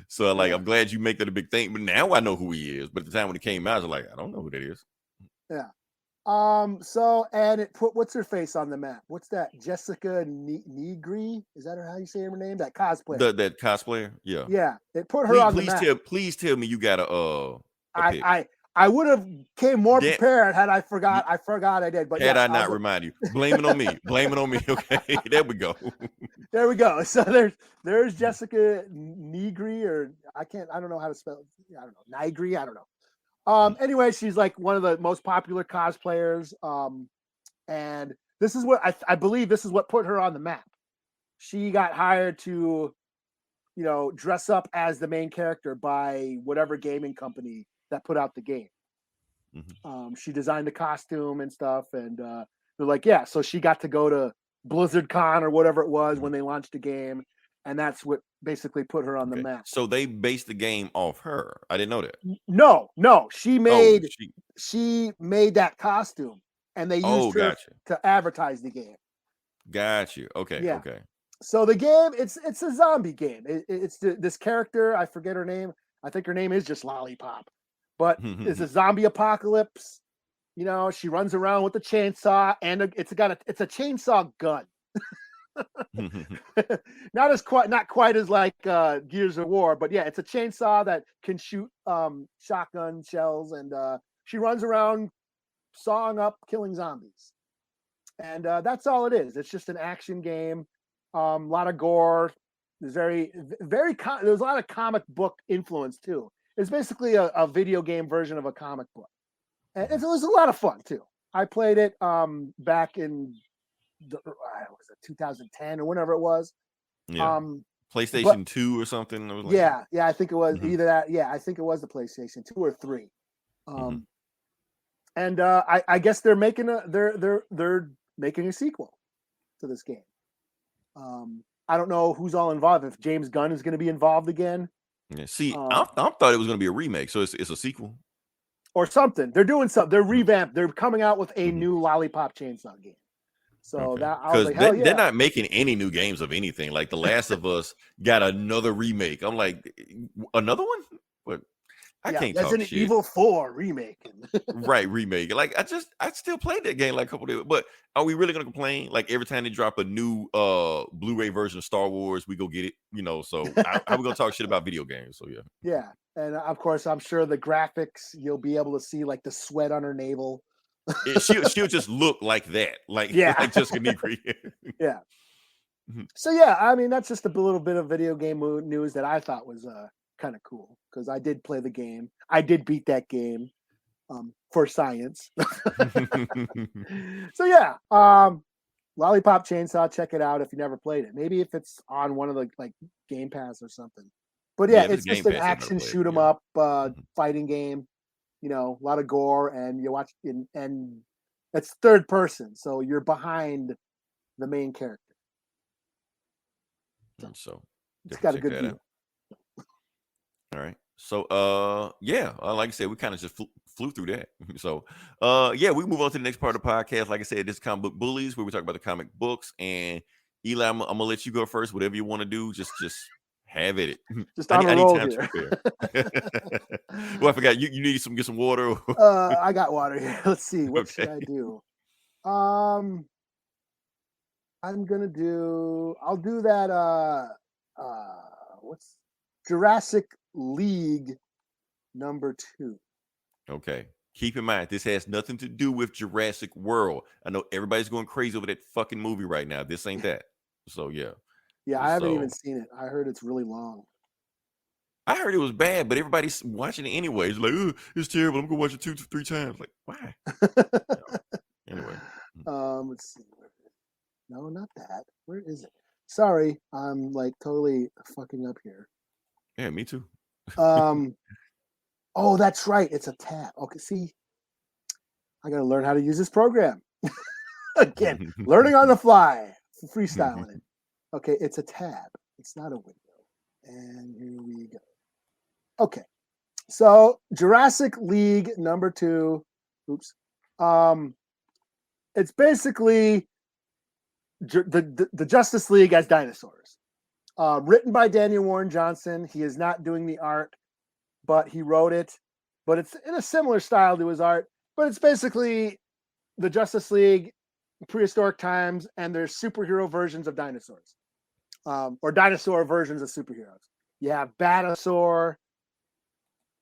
So I'm glad you make that a big thing. But now I know who he is. But at the time when it came out, I was like, I don't know who that is. Yeah. So and it put what's her face on the map? What's that? Jessica Negri? Is that how you say her name? That cosplayer. That cosplayer. Yeah. Yeah. It put her on the map. Please tell me you got a I would have came more prepared had I forgot. I forgot I did. But had I not reminded you, blame it on me. Blame it on me. Okay, there we go. There we go. So there's Jessica Negri, or I don't know how to spell it. I don't know. Nigri, I don't know. Anyway, she's like one of the most popular cosplayers. And this is what I believe this is what put her on the map. She got hired to, dress up as the main character by whatever gaming company that put out the game. She designed the costume and stuff, and they're like, yeah. So she got to go to Blizzard Con or whatever it was when they launched the game, and that's what basically put her on the map. So they based the game off her. I didn't know that. No, she made that costume, and they used her to advertise the game. Got you. Okay. Yeah. Okay. So the game, it's a zombie game. It's this character. I forget her name. I think her name is just Lollipop, but it's a zombie apocalypse. She runs around with a chainsaw, and it's a chainsaw gun. Not quite as like Gears of War, but yeah, it's a chainsaw that can shoot shotgun shells, and she runs around sawing up, killing zombies, and that's all it is. It's just an action game. A lot of gore. There's there's a lot of comic book influence too. It's basically a video game version of a comic book, and it was a lot of fun too. I played it back in 2010 or whenever it was. Yeah. PlayStation 2 or something. Like yeah, I think it was either that. Yeah, I think it was the PlayStation 2 or 3. And I guess they're making they're making a sequel to this game. I don't know who's all involved. If James Gunn is going to be involved again. Yeah. See, I thought it was going to be a remake, so it's a sequel or something. They're doing something. They're revamped. They're coming out with a new Lollipop Chainsaw game. So that I was like, hell yeah. They're not making any new games of anything. Like The Last of Us got another remake. I'm like, another one? But I can't talk Resident shit. Evil 4 remake. Right, remake. Like I still played that game like a couple days. But are we really gonna complain? Like every time they drop a new Blu-ray version of Star Wars, we go get it. So how we gonna talk shit about video games? So yeah. Yeah, and of course, I'm sure the graphics you'll be able to see like the sweat on her navel. She'll just look like that, like Jessica Negri. Yeah. So yeah, I mean that's just a little bit of video game news that I thought was kind of cool because I did play the game. I did beat that game for science. So yeah, Lollipop Chainsaw, check it out if you never played it. Maybe if it's on one of the like Game Pass or something. But yeah, it's just an action shoot 'em up fighting game. A lot of gore, and you watch and it's third person, so you're behind the main character. So it's got a good feel. All right. So like I said, we kind of just flew through that. So we move on to the next part of the podcast. Like I said, this is Comic Book Bullies, where we talk about the comic books. And Eli, I'm gonna let you go first. Whatever you want to do, just have at it. Just I need time here. To prepare. Well, I forgot you need get some water. I got water here. Let's see. What should I do? I'll do that what's Jurassic League #2. Okay. Keep in mind, this has nothing to do with Jurassic World. I know everybody's going crazy over that fucking movie right now. This ain't that. So yeah. Yeah, I haven't even seen it. I heard it's really long. I heard it was bad, but everybody's watching it anyway. It's like, oh, it's terrible. I'm gonna watch it 2 to 3 times. Like, why? Anyway. Let's see. No, not that. Where is it? Sorry, I'm like totally fucking up here. Yeah, me too. Oh, that's right. It's a tab. Okay, see, I gotta learn how to use this program. Again, learning on the fly, freestyling it. Okay, it's a tab. It's not a window. And here we go. Okay, so Jurassic League #2. Oops. It's basically the Justice League as dinosaurs. Written by Daniel Warren Johnson. He is not doing the art, but he wrote it. But it's in a similar style to his art. But it's basically the Justice League, prehistoric times, and there's superhero versions of dinosaurs. Or dinosaur versions of superheroes. You have Batasaur,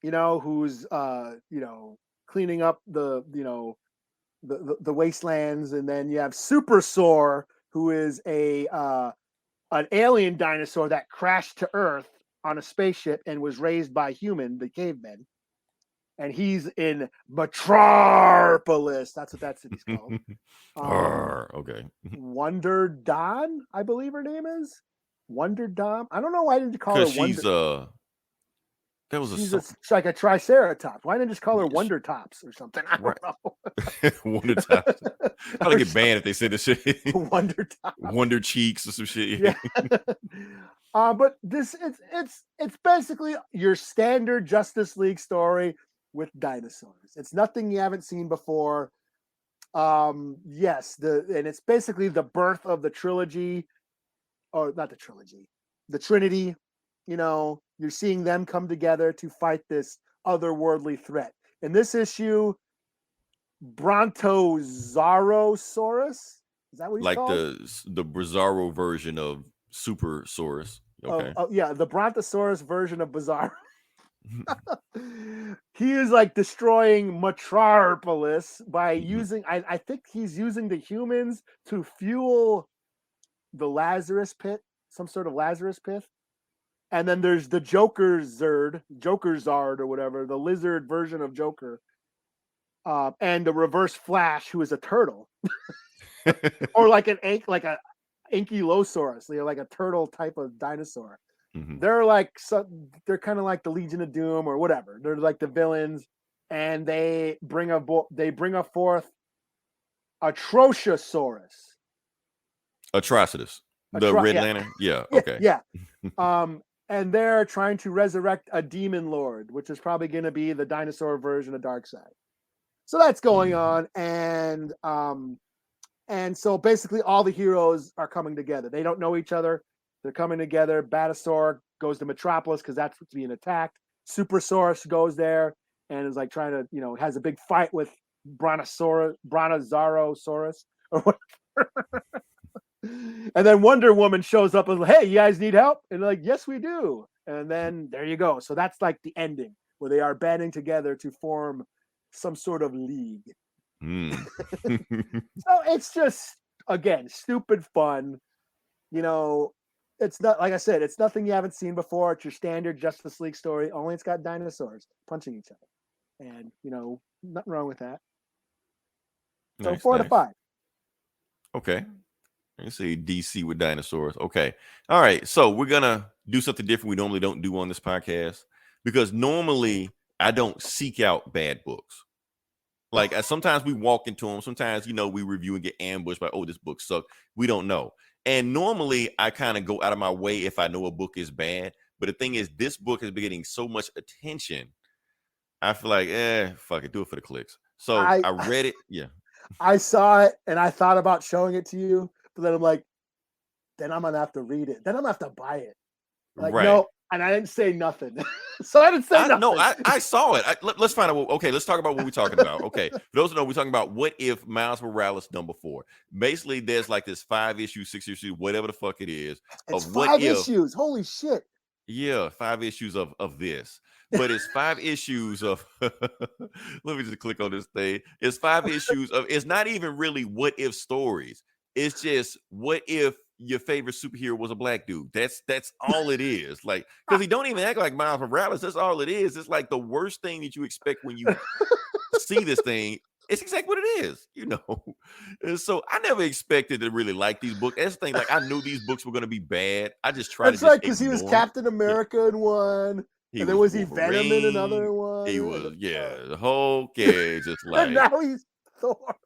who's cleaning up the wastelands, and then you have Supersaur, who is a an alien dinosaur that crashed to Earth on a spaceship and was raised by the cavemen. And he's in Metropolis. That's what that city's called. Okay. Wonder Dawn, I believe her name is. Wonder Dawn. I don't know why didn't you call her Because Wonder. She's like a triceratops. Why didn't just call her Wonder Tops or something? I don't know. Wonder Tops. I'll get banned if they say this shit. Wonder Tops. Wonder Cheeks or some shit. Yeah. But it's basically your standard Justice League story with dinosaurs. It's nothing you haven't seen before. Yes, and it's basically the birth of the trilogy, or not the trilogy, the Trinity. You know, you're seeing them come together to fight this otherworldly threat. In this issue, Brontosaurus, is that what he's like called? the Bizarro version of Supersaurus. Okay. Yeah, the Brontosaurus version of Bizarro. He is like destroying Metropolis by using, I think he's using the humans to fuel the Lazarus pit, some sort of Lazarus pit. And then there's the Joker Zard or whatever, the lizard version of Joker, and the Reverse Flash, who is a turtle, or like a ankylosaurus, like a turtle type of dinosaur. They're kind of like the Legion of Doom or whatever. They're like the villains, and they bring forth Atrociosaurus. Atrocitus. The Red Lantern? Yeah, okay. Yeah. And they're trying to resurrect a demon lord, which is probably going to be the dinosaur version of Darkseid. So that's going on, and so basically all the heroes are coming together. They don't know each other. They're coming together. Batasaur goes to Metropolis because that's what's being attacked. Supersaurus goes there and is like trying to, has a big fight with Brontosaurus or whatever. And then Wonder Woman shows up and like, hey, you guys need help? And they're like, yes, we do. And then there you go. So that's like the ending where they are banding together to form some sort of league. So it's just, again, stupid fun. It's not, like I said, it's nothing you haven't seen before. It's your standard Justice League story, only it's got dinosaurs punching each other. And, nothing wrong with that. So Nice, 4 to 5. Okay. You see DC with dinosaurs. Okay. All right. So we're going to do something different we normally don't do on this podcast, because normally I don't seek out bad books. Like sometimes we walk into them. Sometimes, we review and get ambushed by, oh, this book sucked. We don't know. And normally I kind of go out of my way if I know a book is bad. But the thing is, this book has been getting so much attention. I feel like, fuck it. Do it for the clicks. So I read it. Yeah. I saw it and I thought about showing it to you. But then I'm like, then I'm gonna have to read it. Then I'm gonna have to buy it. Like, right. No, and I didn't say nothing. So I didn't say nothing. No, I saw it. Let's find out. Okay, let's talk about what we're talking about. Okay, for those who know, we're talking about what if Miles Morales number 4. Basically, there's like this 5 issue, 6 issue, whatever the fuck it is. It's 5 issues. Holy shit. Yeah, 5 issues of this. But it's 5 issues of let me just click on this thing. It's 5 issues of, it's not even really what if stories. It's just, what if your favorite superhero was a black dude? That's all it is. Like, because he don't even act like Miles Morales. That's all it is. It's like the worst thing that you expect when you see this thing. It's exactly what it is, And so I never expected to really like these books. That's the thing. Like, I knew these books were going to be bad. I just tried to. That's right, because he was Captain America in one. And then was he Venom in another one? He was, the whole cage, just like. And now he's Thor.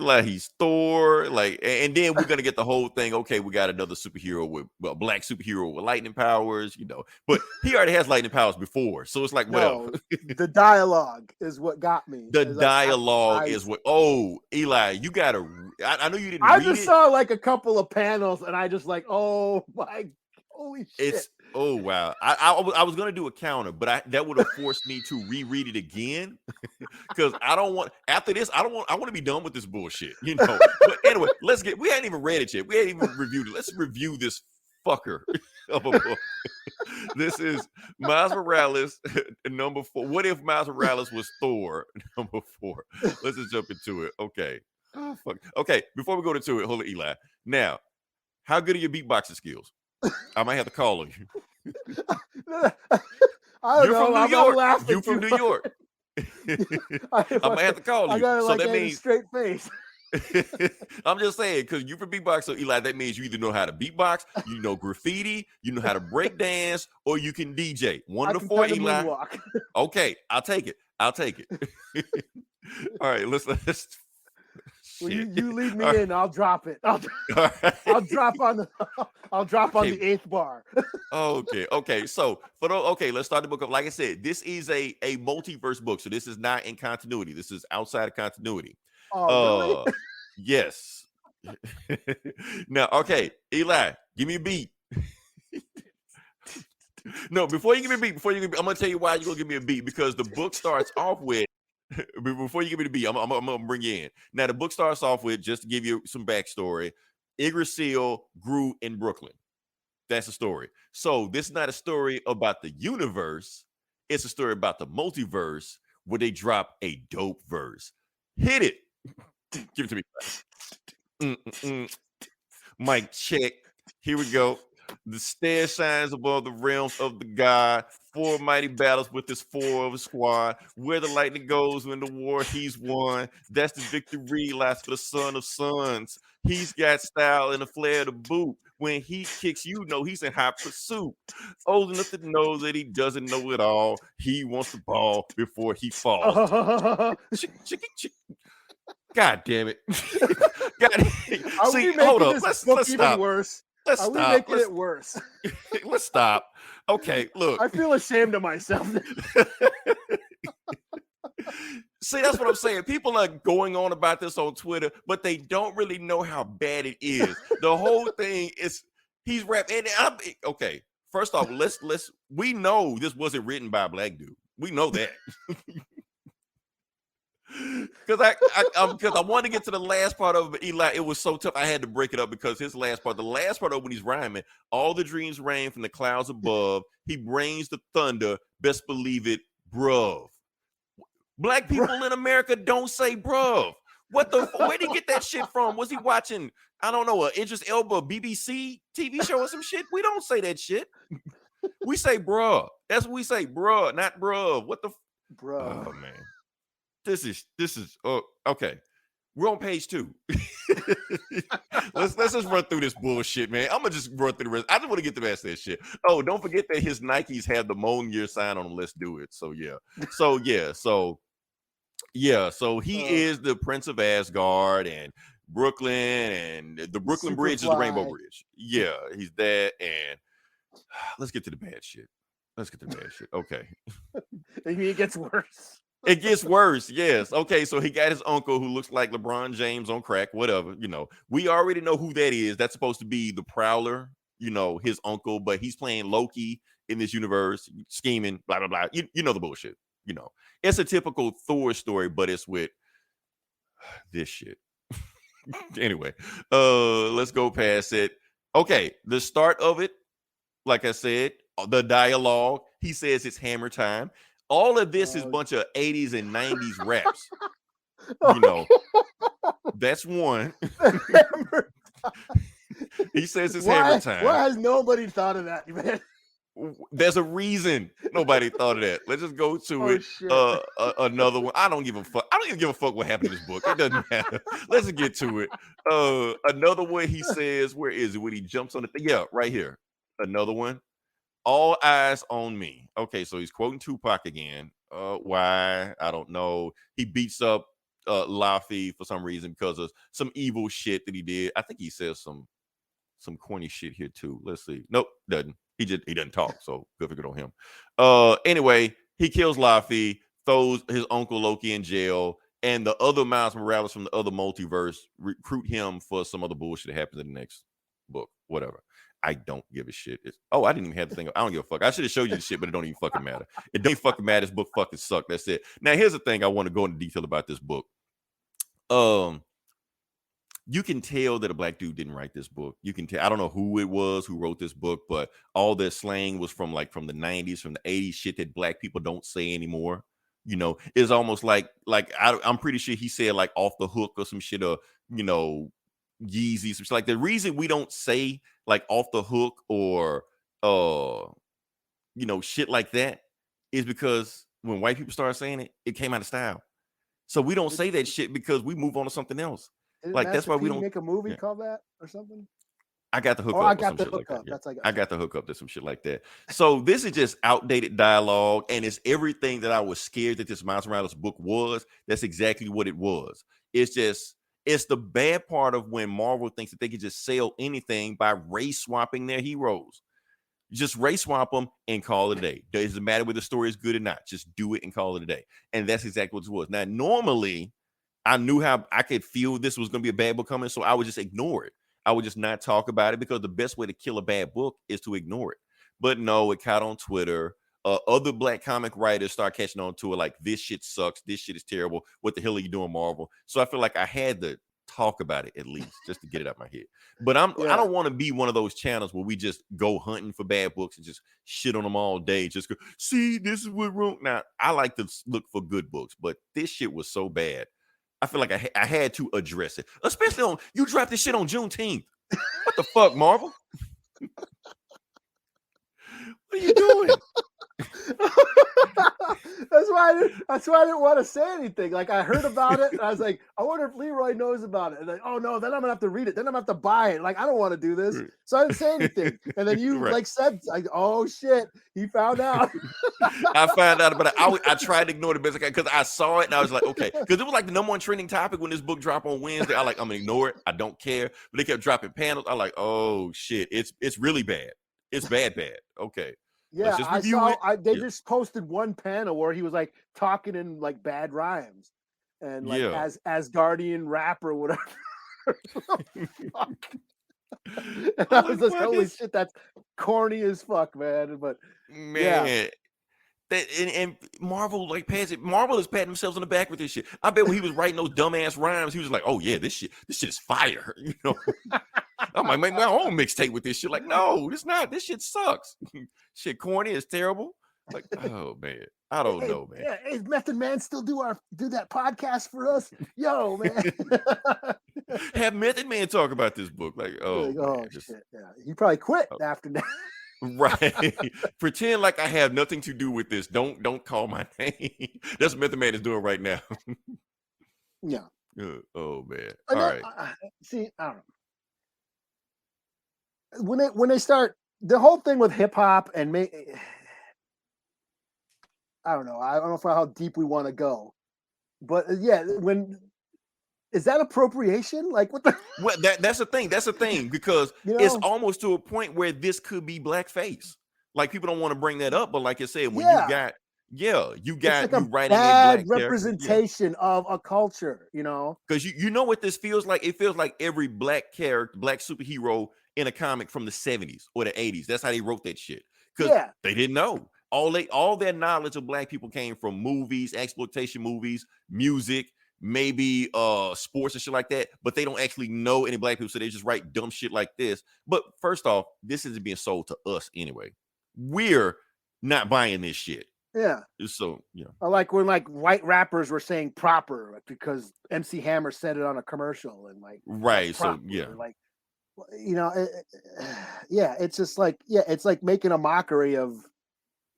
Like he's Thor, like, and then we're gonna get the whole thing. Okay, we got another superhero with black superhero with lightning powers, but he already has lightning powers before, so it's like, well, the dialogue is what got me. The dialogue is what. Oh, Eli, you gotta. I know you didn't. I just saw like a couple of panels, and I just like, oh my, holy shit. It's oh wow. I was gonna do a counter, but that would have forced me to reread it again because I don't want. After this, I want to be done with this bullshit, But anyway, we hadn't even read it yet. We hadn't even reviewed it. Let's review this fucker of a book. This is Miles Morales number 4. What if Miles Morales was Thor number 4? Let's just jump into it. Okay. Oh fuck. Okay. Before we go into it, hold on, Eli. Now, How good are your beatboxing skills? I might have to call on you. I don't You're know. from New I'm York. laughing. You from New York. I might have to call I you. got So like that a means straight face. I'm just saying, because you from beatbox, so Eli, that means you either know how to beatbox, you know graffiti, you know how to break dance, or you can DJ. One I of the can four, kind of Eli. moonwalk. Okay, I'll take it. I'll take it. All right, let's Well, shit. you lead me All right. in, I'll drop it. All right. I'll drop on the on Okay. the 8th bar. Okay. So let's start the book up. Like I said, this is a multiverse book, so this is not in continuity. This is outside of continuity. Oh, really? Yes. Now, okay, Eli, give me a beat. No, before you give me a beat, I'm gonna tell you why you're gonna give me a beat, because the book starts off with before you give me the beat, I'm gonna bring you in. Now, the book starts off with, just to give you some backstory, Yggdrasil grew in Brooklyn. That's the story. So this is not a story about the universe, it's a story about the multiverse, where they drop a dope verse. Hit it. Give it to me. Mic check. Here we go. The stair shines above the realms of the god. 4 mighty battles with his 4 of his squad. Where the lightning goes when the war he's won. That's the victory lies for the son of sons. He's got style and a flair to boot. When he kicks, you know he's in hot pursuit. Old enough to know that he doesn't know it all. He wants the ball before he falls. God damn it. Are we making hold up. this Let's book even stop. worse? Let's Are we stop. making it worse? Let's stop. Okay, look. I feel ashamed of myself. See, that's what I'm saying. People are going on about this on Twitter, but they don't really know how bad it is. The whole thing is he's rapping. Okay, first off, let's we know this wasn't written by a black dude. We know that. Because I wanted to get to the last part of it, but Eli, it was so tough. I had to break it up, because his last part, the last part of when he's rhyming, all the dreams rain from the clouds above. He brings the thunder. Best believe it, bruv. Black people in America don't say bruv. What the? Where did he get that shit from? Was he watching, I don't know, Idris Elba BBC TV show or some shit? We don't say that shit. We say bruh. That's what we say, bruh, not bruv. What the? Bro. Oh man. This is okay. We're on page 2. let's just run through this bullshit, man. I'm gonna just run through the rest. I just want to get the rest of that shit. Oh, don't forget that his Nikes have the Mjolnir sign on them. Let's do it. So he is the Prince of Asgard and Brooklyn, and the Brooklyn Bridge is the Rainbow Bridge. Yeah, he's that. And let's get to the bad shit. Okay. Maybe it gets worse. It gets worse, yes. Okay, so he got his uncle who looks like LeBron James on crack, whatever. We already know who that is. That's supposed to be the Prowler, his uncle, but he's playing Loki in this universe, scheming, blah, blah, blah. You know the bullshit. It's a typical Thor story, but it's with this shit. Anyway, let's go past it. Okay, the start of it, like I said, the dialogue, he says it's hammer time. All of this is a bunch of 80s and 90s raps. That's one. He says it's hammer time. Why has nobody thought of that, man? There's a reason nobody thought of that. Let's just go to it. Another one. I don't give a fuck. I don't even give a fuck what happened in this book. It doesn't matter. Let's just get to it. Another one, he says, where is it? When he jumps on the thing. Yeah, right here. Another one. All eyes on me. Okay, so he's quoting Tupac again. Why? I don't know. He beats up Laffy for some reason because of some evil shit that he did. I think he says some corny shit here too. Let's see. Nope, doesn't. He doesn't talk, so good figure on him. Anyway, he kills Laffy, throws his uncle Loki in jail, and the other Miles Morales from the other multiverse recruit him for some other bullshit that happens in the next book. Whatever. I don't give a shit. I didn't even have the thing. I don't give a fuck. I should have showed you the shit, but it don't even fucking matter. It don't even fucking matter. This book fucking sucked. That's it. Now, here's the thing I want to go into detail about this book. You can tell that a black dude didn't write this book. You can tell. I don't know who it was who wrote this book, but all their slang was from the 90s, from the 80s, shit that black people don't say anymore. It's almost like I'm pretty sure he said like off the hook or some shit, or Yeezy, some shit like the reason we don't say like off the hook or shit like that is because when white people started saying it, it came out of style. So we don't say that shit because we move on to something else. Did Like that's Master why we P don't. make a movie Yeah. called that or something? I got the hookup. Oh, I or got some the shit like that. hookup. Yeah. That's like I got the hookup to some shit like that. So this is just outdated dialogue, and it's everything that I was scared that this Miles Morales book was. That's exactly what it was. It's the bad part of when Marvel thinks that they can just sell anything by race swapping their heroes. Just race swap them and call it a day. Doesn't matter whether the story is good or not. Just do it and call it a day. And that's exactly what it was. Now, normally, I knew how I could feel this was going to be a bad book coming, so I would just ignore it. I would just not talk about it because the best way to kill a bad book is to ignore it. But no, it caught on Twitter. Other black comic writers start catching on to it like, this shit sucks. This shit is terrible. What the hell are you doing, Marvel? So I feel like I had to talk about it at least just to get it out my head. But I don't want to be one of those channels where we just go hunting for bad books and just shit on them all day. Just go, see, this is what wrong. Now, I like to look for good books, but this shit was so bad. I feel like I had to address it, especially on you dropped this shit on Juneteenth. What the fuck, Marvel? What are you doing? That's why I didn't want to say anything. Like I heard about it, and I was like, I wonder if Leroy knows about it. And like, oh no, then I'm gonna have to read it. Then I'm gonna have to buy it. Like I don't want to do this, so I didn't say anything. And then you like said, like, oh shit, he found out. I found out about it. I tried to ignore the best I can because I saw it and I was like, okay, because it was like the #1 trending topic when this book dropped on Wednesday. I'm gonna ignore it. I don't care. But they kept dropping panels. I'm like, oh shit, it's really bad. It's bad. Okay. Yeah, I saw. They just posted one panel where he was like talking in like bad rhymes, and like as Guardian rap or whatever. And I was just holy shit, that's corny as fuck, man. But man, and Marvel Marvel is patting themselves on the back with this shit. I bet when he was writing those dumbass rhymes, he was like, oh yeah, this shit is fire, I might make my own mixtape with this shit. Like, no, it's not. This shit sucks. Shit corny is terrible. Like, oh man, I don't know, man. Yeah, hey, Method Man still do that podcast for us? Yo, man. Have Method Man talk about this book. Like, oh, man, shit. Yeah, he probably quit after that. Right. Pretend like I have nothing to do with this. Don't call my name. That's what Method Man is doing right now. Yeah. Oh man. All right. See, I don't know. When they start the whole thing with hip hop and I don't know. I don't know how deep we want to go, but yeah, is that appropriation? Like what the? Well, that's the thing. That's the thing because it's almost to a point where this could be blackface. Like people don't want to bring that up, but like I said, when you got like you writing bad in black representation of a culture, because you know what this feels like. It feels like every black character, black superhero in a comic from the 70s or the 80s. That's how they wrote that shit because they didn't know. All their knowledge of black people came from movies, exploitation movies, music, maybe sports and shit like that, but they don't actually know any black people, so they just write dumb shit like this. But first off, this isn't being sold to us anyway. We're not buying this shit. Yeah. So like when white rappers were saying proper because MC Hammer said it on a commercial and right. Proper, so it's just like it's like making a mockery of.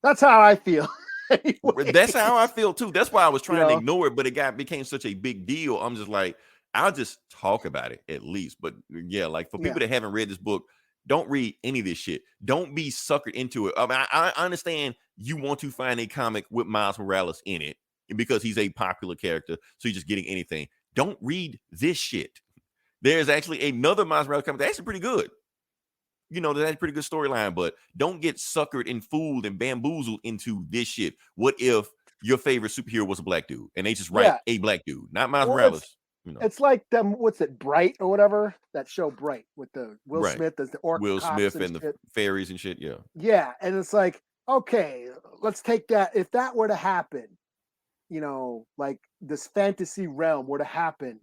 That's how I feel. Anyway. That's how I feel too. That's why I was trying to ignore it, but it became such a big deal. I'm just like, I'll just talk about it at least. But yeah, like for people that haven't read this book, don't read any of this shit. Don't be suckered into it. I mean, I understand you want to find a comic with Miles Morales in it because he's a popular character, so you're just getting anything. Don't read this shit. There's actually another Miles Morales comic that's actually pretty good. That's a pretty good storyline, but don't get suckered and fooled and bamboozled into this shit. What if your favorite superhero was a black dude and they just write a black dude, not Miles Morales? It's like them. What's it, Bright or whatever? That show Bright with the Will Smith as the orc. Will Smith and the fairies and shit. Yeah. Yeah, and it's like, okay, let's take that. If that were to happen, like this fantasy realm were to happen,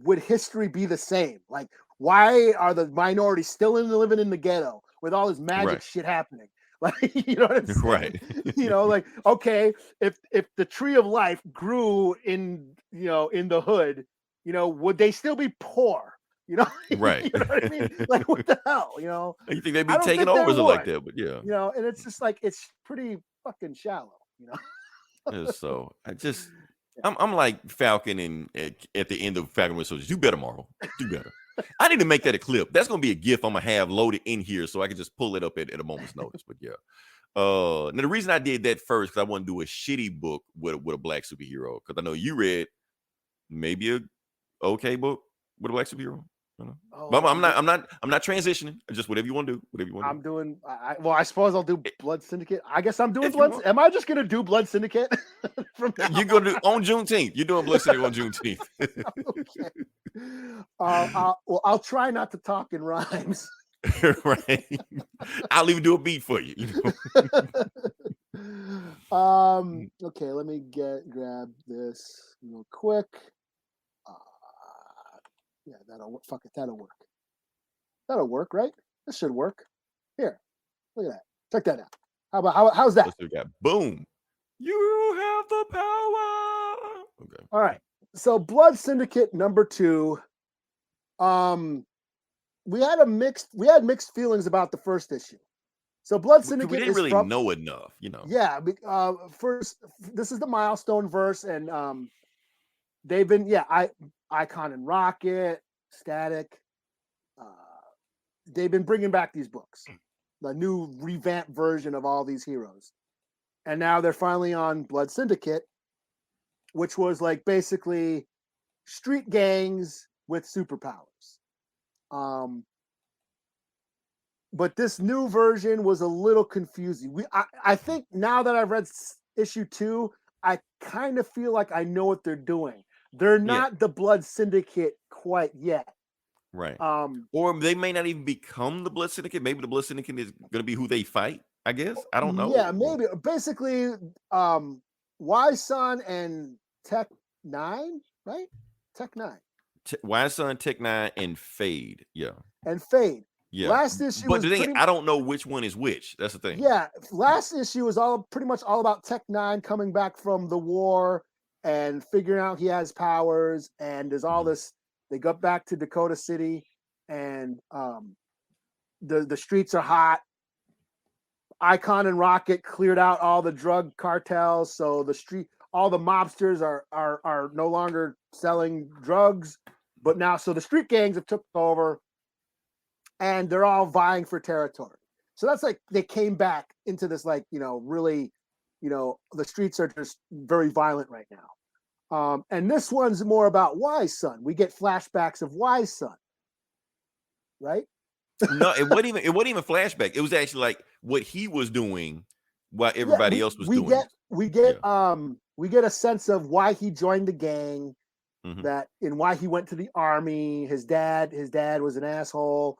would history be the same? Like, why are the minorities still living in the ghetto with all this magic shit happening? Like, you know what I'm saying? Right. Like, okay, if the tree of life grew in the hood, you know, would they still be poor? You know, Right. you know what I mean? Like, what the hell? You know, You think they'd I be don't taking think they over like would. that, but yeah. You know, and it's just like it's pretty fucking shallow. You know. Yeah, so I'm like Falcon and at the end of Falcon Winter Soldier. Do better, Marvel. Do better. I need to make that a clip. That's gonna be a GIF I'm gonna have loaded in here so I can just pull it up at a moment's notice. But yeah. Now the reason I did that first because I want to do a shitty book with a black superhero. Because I know you read maybe a okay book with a black superhero. But I'm not transitioning. Just whatever you want to do. Whatever you want to do. I'm doing. Well, I suppose I'll do Blood Syndicate. I guess I'm doing If you Blood. want. Am I just gonna do Blood Syndicate? From now You're gonna do on Juneteenth. You're doing Blood Syndicate on Juneteenth. Okay. Well, I'll try not to talk in rhymes. Right. I'll even do a beat for you. Okay, let me grab this real quick. Yeah, that'll work. Fuck it, that'll work. That'll work, right? This should work. Here, look at that. Check that out. How's that? Let's see what we got. Boom. You have the power. Okay. All right. So Blood Syndicate number 2. We had mixed feelings about the first issue. So Blood Syndicate We didn't really know enough, you know. Yeah, first this is the milestone verse, and they've been Icon and Rocket, Static. They've been bringing back these books, the new revamped version of all these heroes, and now they're finally on Blood Syndicate, which was like basically street gangs with superpowers. But this new version was a little confusing. I think now that I've read issue 2, I kind of feel like I know what they're doing. They're not the Blood Syndicate quite yet. Right. Or they may not even become the Blood Syndicate. Maybe the Blood Syndicate is going to be who they fight, I guess. I don't know. Yeah, maybe. Basically, Y-Sun and Tech 9, right? Tech 9. Y-Sun, Tech 9, and Fade. Yeah. And Fade. Yeah. Last issue but the thing, I don't know which one is which. That's the thing. Yeah. Last issue was pretty much all about Tech 9 coming back from the war and figuring out he has powers. And there's all this. They got back to Dakota City, and the streets are hot. Icon and Rocket cleared out all the drug cartels, so all the mobsters are no longer selling drugs, but now so the street gangs have took over, and they're all vying for territory. So that's like they came back into this, like, really, the streets are just very violent right now. And this one's more about Y-Sun. We get flashbacks of Y-Sun, right? No, it wasn't even flashback. It was actually like what he was doing while everybody else was doing. We get a sense of why he joined the gang, that and why he went to the army. His dad was an asshole.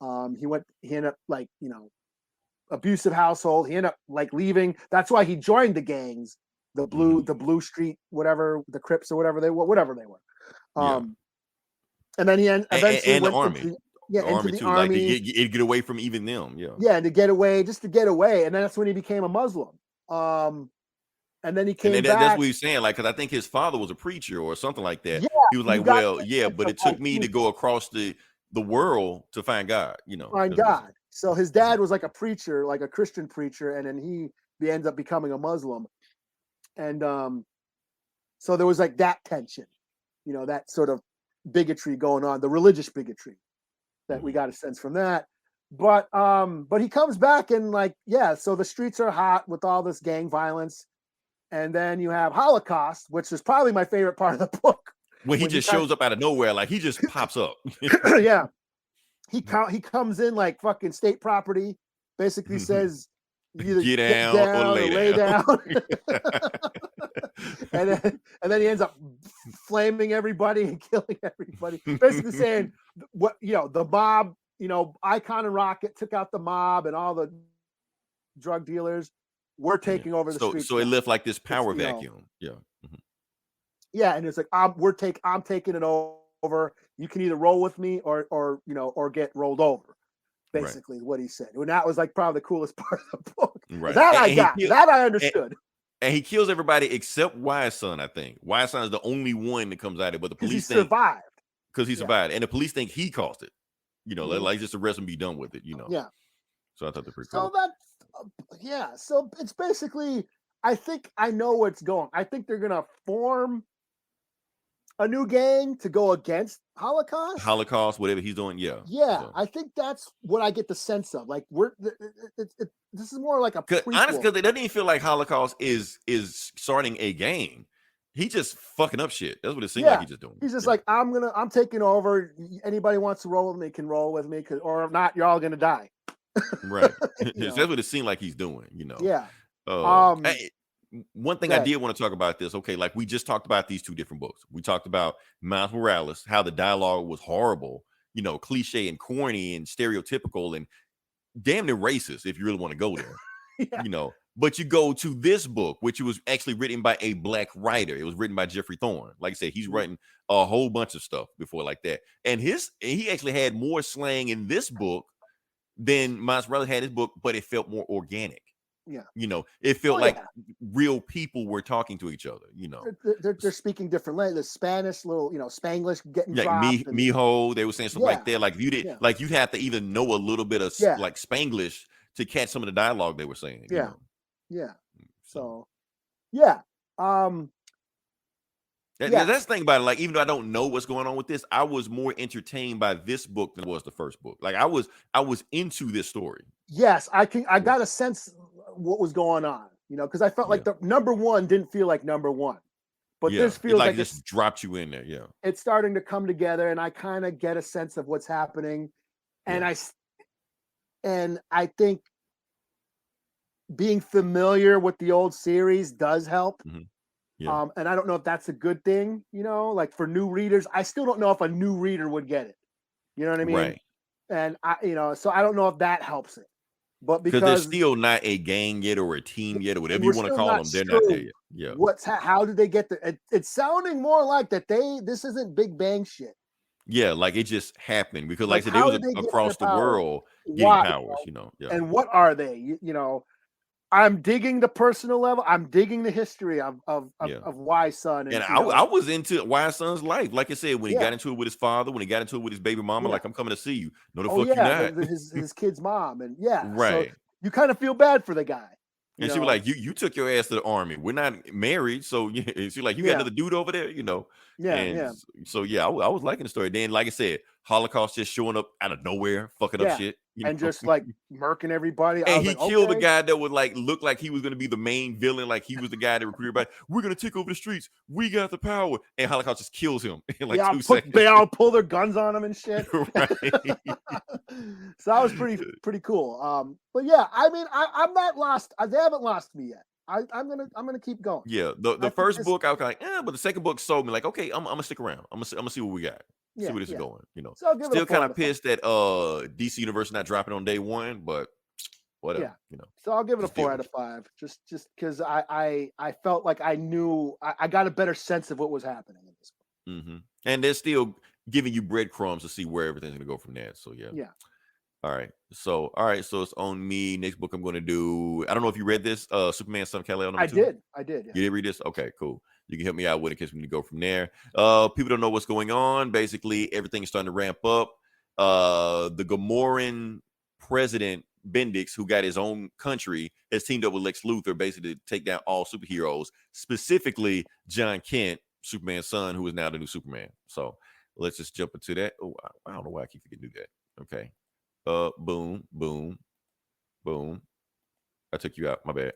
He ended up like, abusive household. He ended up like leaving. That's why he joined the gangs. The blue street, whatever, the Crips or whatever they were. And then he eventually and went the army. into the army the too. army. Like to get away from even them. Yeah. Yeah, to get away. And then that's when he became a Muslim. And then he came back. That's what he's saying. Like, because I think his father was a preacher or something like that. Yeah, he was like, but it took me to go across the world to find God. Find God. So his dad was like a preacher, like a Christian preacher, and then he ends up becoming a Muslim. And so there was like that tension, that sort of bigotry going on, the religious bigotry that we got a sense from that. But he comes back and so the streets are hot with all this gang violence. And then you have Holocaust, which is probably my favorite part of the book. When he just shows up out of nowhere, like he just pops up. Yeah. He comes in like fucking state property, basically says, either get down or lay down. and then he ends up flaming everybody and killing everybody. Basically saying the mob, Icon and Rocket took out the mob and all the drug dealers. We're taking over the streets. So it left like this power vacuum. Yeah. Yeah, and it's like I'm taking it over. You can either roll with me or get rolled over. Basically, what he said. And that was like probably the coolest part of the book. Right. That I understood. And he kills everybody except Wise Son, I think. Wise Son is the only one that comes out of it, but the Because he police think survived. because he Yeah. survived, and the police think he caused it. You know, Mhm. like just arrest him, be done with it. You know. Yeah. So I thought they're pretty So cool. that's yeah. So it's basically, I think I know where it's going. I think they're gonna form a new gang to go against Holocaust. Holocaust, whatever he's doing, yeah. Yeah, So. I think that's what I get the sense of. Like this is more like a Honestly, prequel. because it doesn't even feel like Holocaust is starting a gang. He just fucking up shit. That's what it seems like he's just doing. He's just like, I'm taking over. Anybody wants to roll with me can roll with me, or if not, you're all gonna die. Right. You know? That's what it seemed like he's doing. You know. Yeah. One thing I did want to talk about this. Okay, like we just talked about these two different books. We talked about Miles Morales, how the dialogue was horrible, you know, cliche and corny and stereotypical and damn near racist if you really want to go there. Yeah. You know, but you go to this book, which was actually written by a black writer. It was written by Jeffrey Thorne. Like I said, he's written a whole bunch of stuff before like that. And he actually had more slang in this book than Miles Morales had his book, but it felt more organic. Yeah. You know, it felt like real people were talking to each other, you know. They're speaking different language. The Spanish, little, Spanglish getting Like dropped. mijo, they were saying something like that. Like if you did, like you have to even know a little bit of like Spanglish to catch some of the dialogue they were saying. You know? Yeah. So, yeah. That's the thing about it. Like, even though I don't know what's going on with this, I was more entertained by this book than was the first book. Like I was into this story. Yes, I got a sense what was going on, because I felt like the number one didn't feel like number one, but this feels like it just dropped you in there. Yeah, it's starting to come together, and I kind of get a sense of what's happening, and I think being familiar with the old series does help. Mm-hmm. Yeah. And I don't know if that's a good thing, like for new readers. I still don't know if a new reader would get it. You know what I mean? Right. And so I don't know if that helps it. But because they're still not a gang yet or a team yet or whatever you want to call them, they're not there yet. Yeah. How did they get there? It's sounding more like that this isn't Big Bang shit. Yeah, like it just happened because like I said, they was across the world getting powers, Yeah. And what are they? I'm digging the personal level. I'm digging the history of Wise Son. And I was into Wise Son's life. Like I said, when he got into it with his father, when he got into it with his baby mama, like, I'm coming to see you. No, the fuck you not. His kid's mom. And right. So you kind of feel bad for the guy. And she was like, you took your ass to the army. We're not married. So she's like, you got another dude over there, So I was liking the story. Then, like I said, Holocaust just showing up out of nowhere, fucking up shit. And just like murking everybody. And he killed the guy that would like look like he was gonna be the main villain, like he was the guy that recruited everybody. We're gonna take over the streets. We got the power. And Holocaust just kills him in like 2 seconds. They all pull their guns on him and shit. Right. So that was pretty cool. But yeah, I mean, I'm not lost. They haven't lost me yet. I'm gonna keep going. Yeah, the first book I was like, but the second book sold me like, okay, I'm gonna stick around. I'm gonna see what we got. See where this is going. So still kind of pissed that DC Universe not dropping on day one, but whatever. So I'll give it a 4 out of 5. Just because I felt like I knew I got a better sense of what was happening in this book. Mm-hmm. And they're still giving you breadcrumbs to see where everything's gonna go from there. So yeah. All right, so it's on me. Next book I'm going to do. I don't know if you read this, Superman Son of KAL-EL number 2. I did. Yeah. You did read this? Okay, cool. You can help me out with it in case we need to go from there. People don't know what's going on. Basically, everything's starting to ramp up. The Gamoran president Bendix, who got his own country, has teamed up with Lex Luthor basically to take down all superheroes, specifically John Kent, Superman's son, who is now the new Superman. So let's just jump into that. Oh, I don't know why I keep forgetting to do that. Okay. Boom, boom, boom. I took you out. My bad.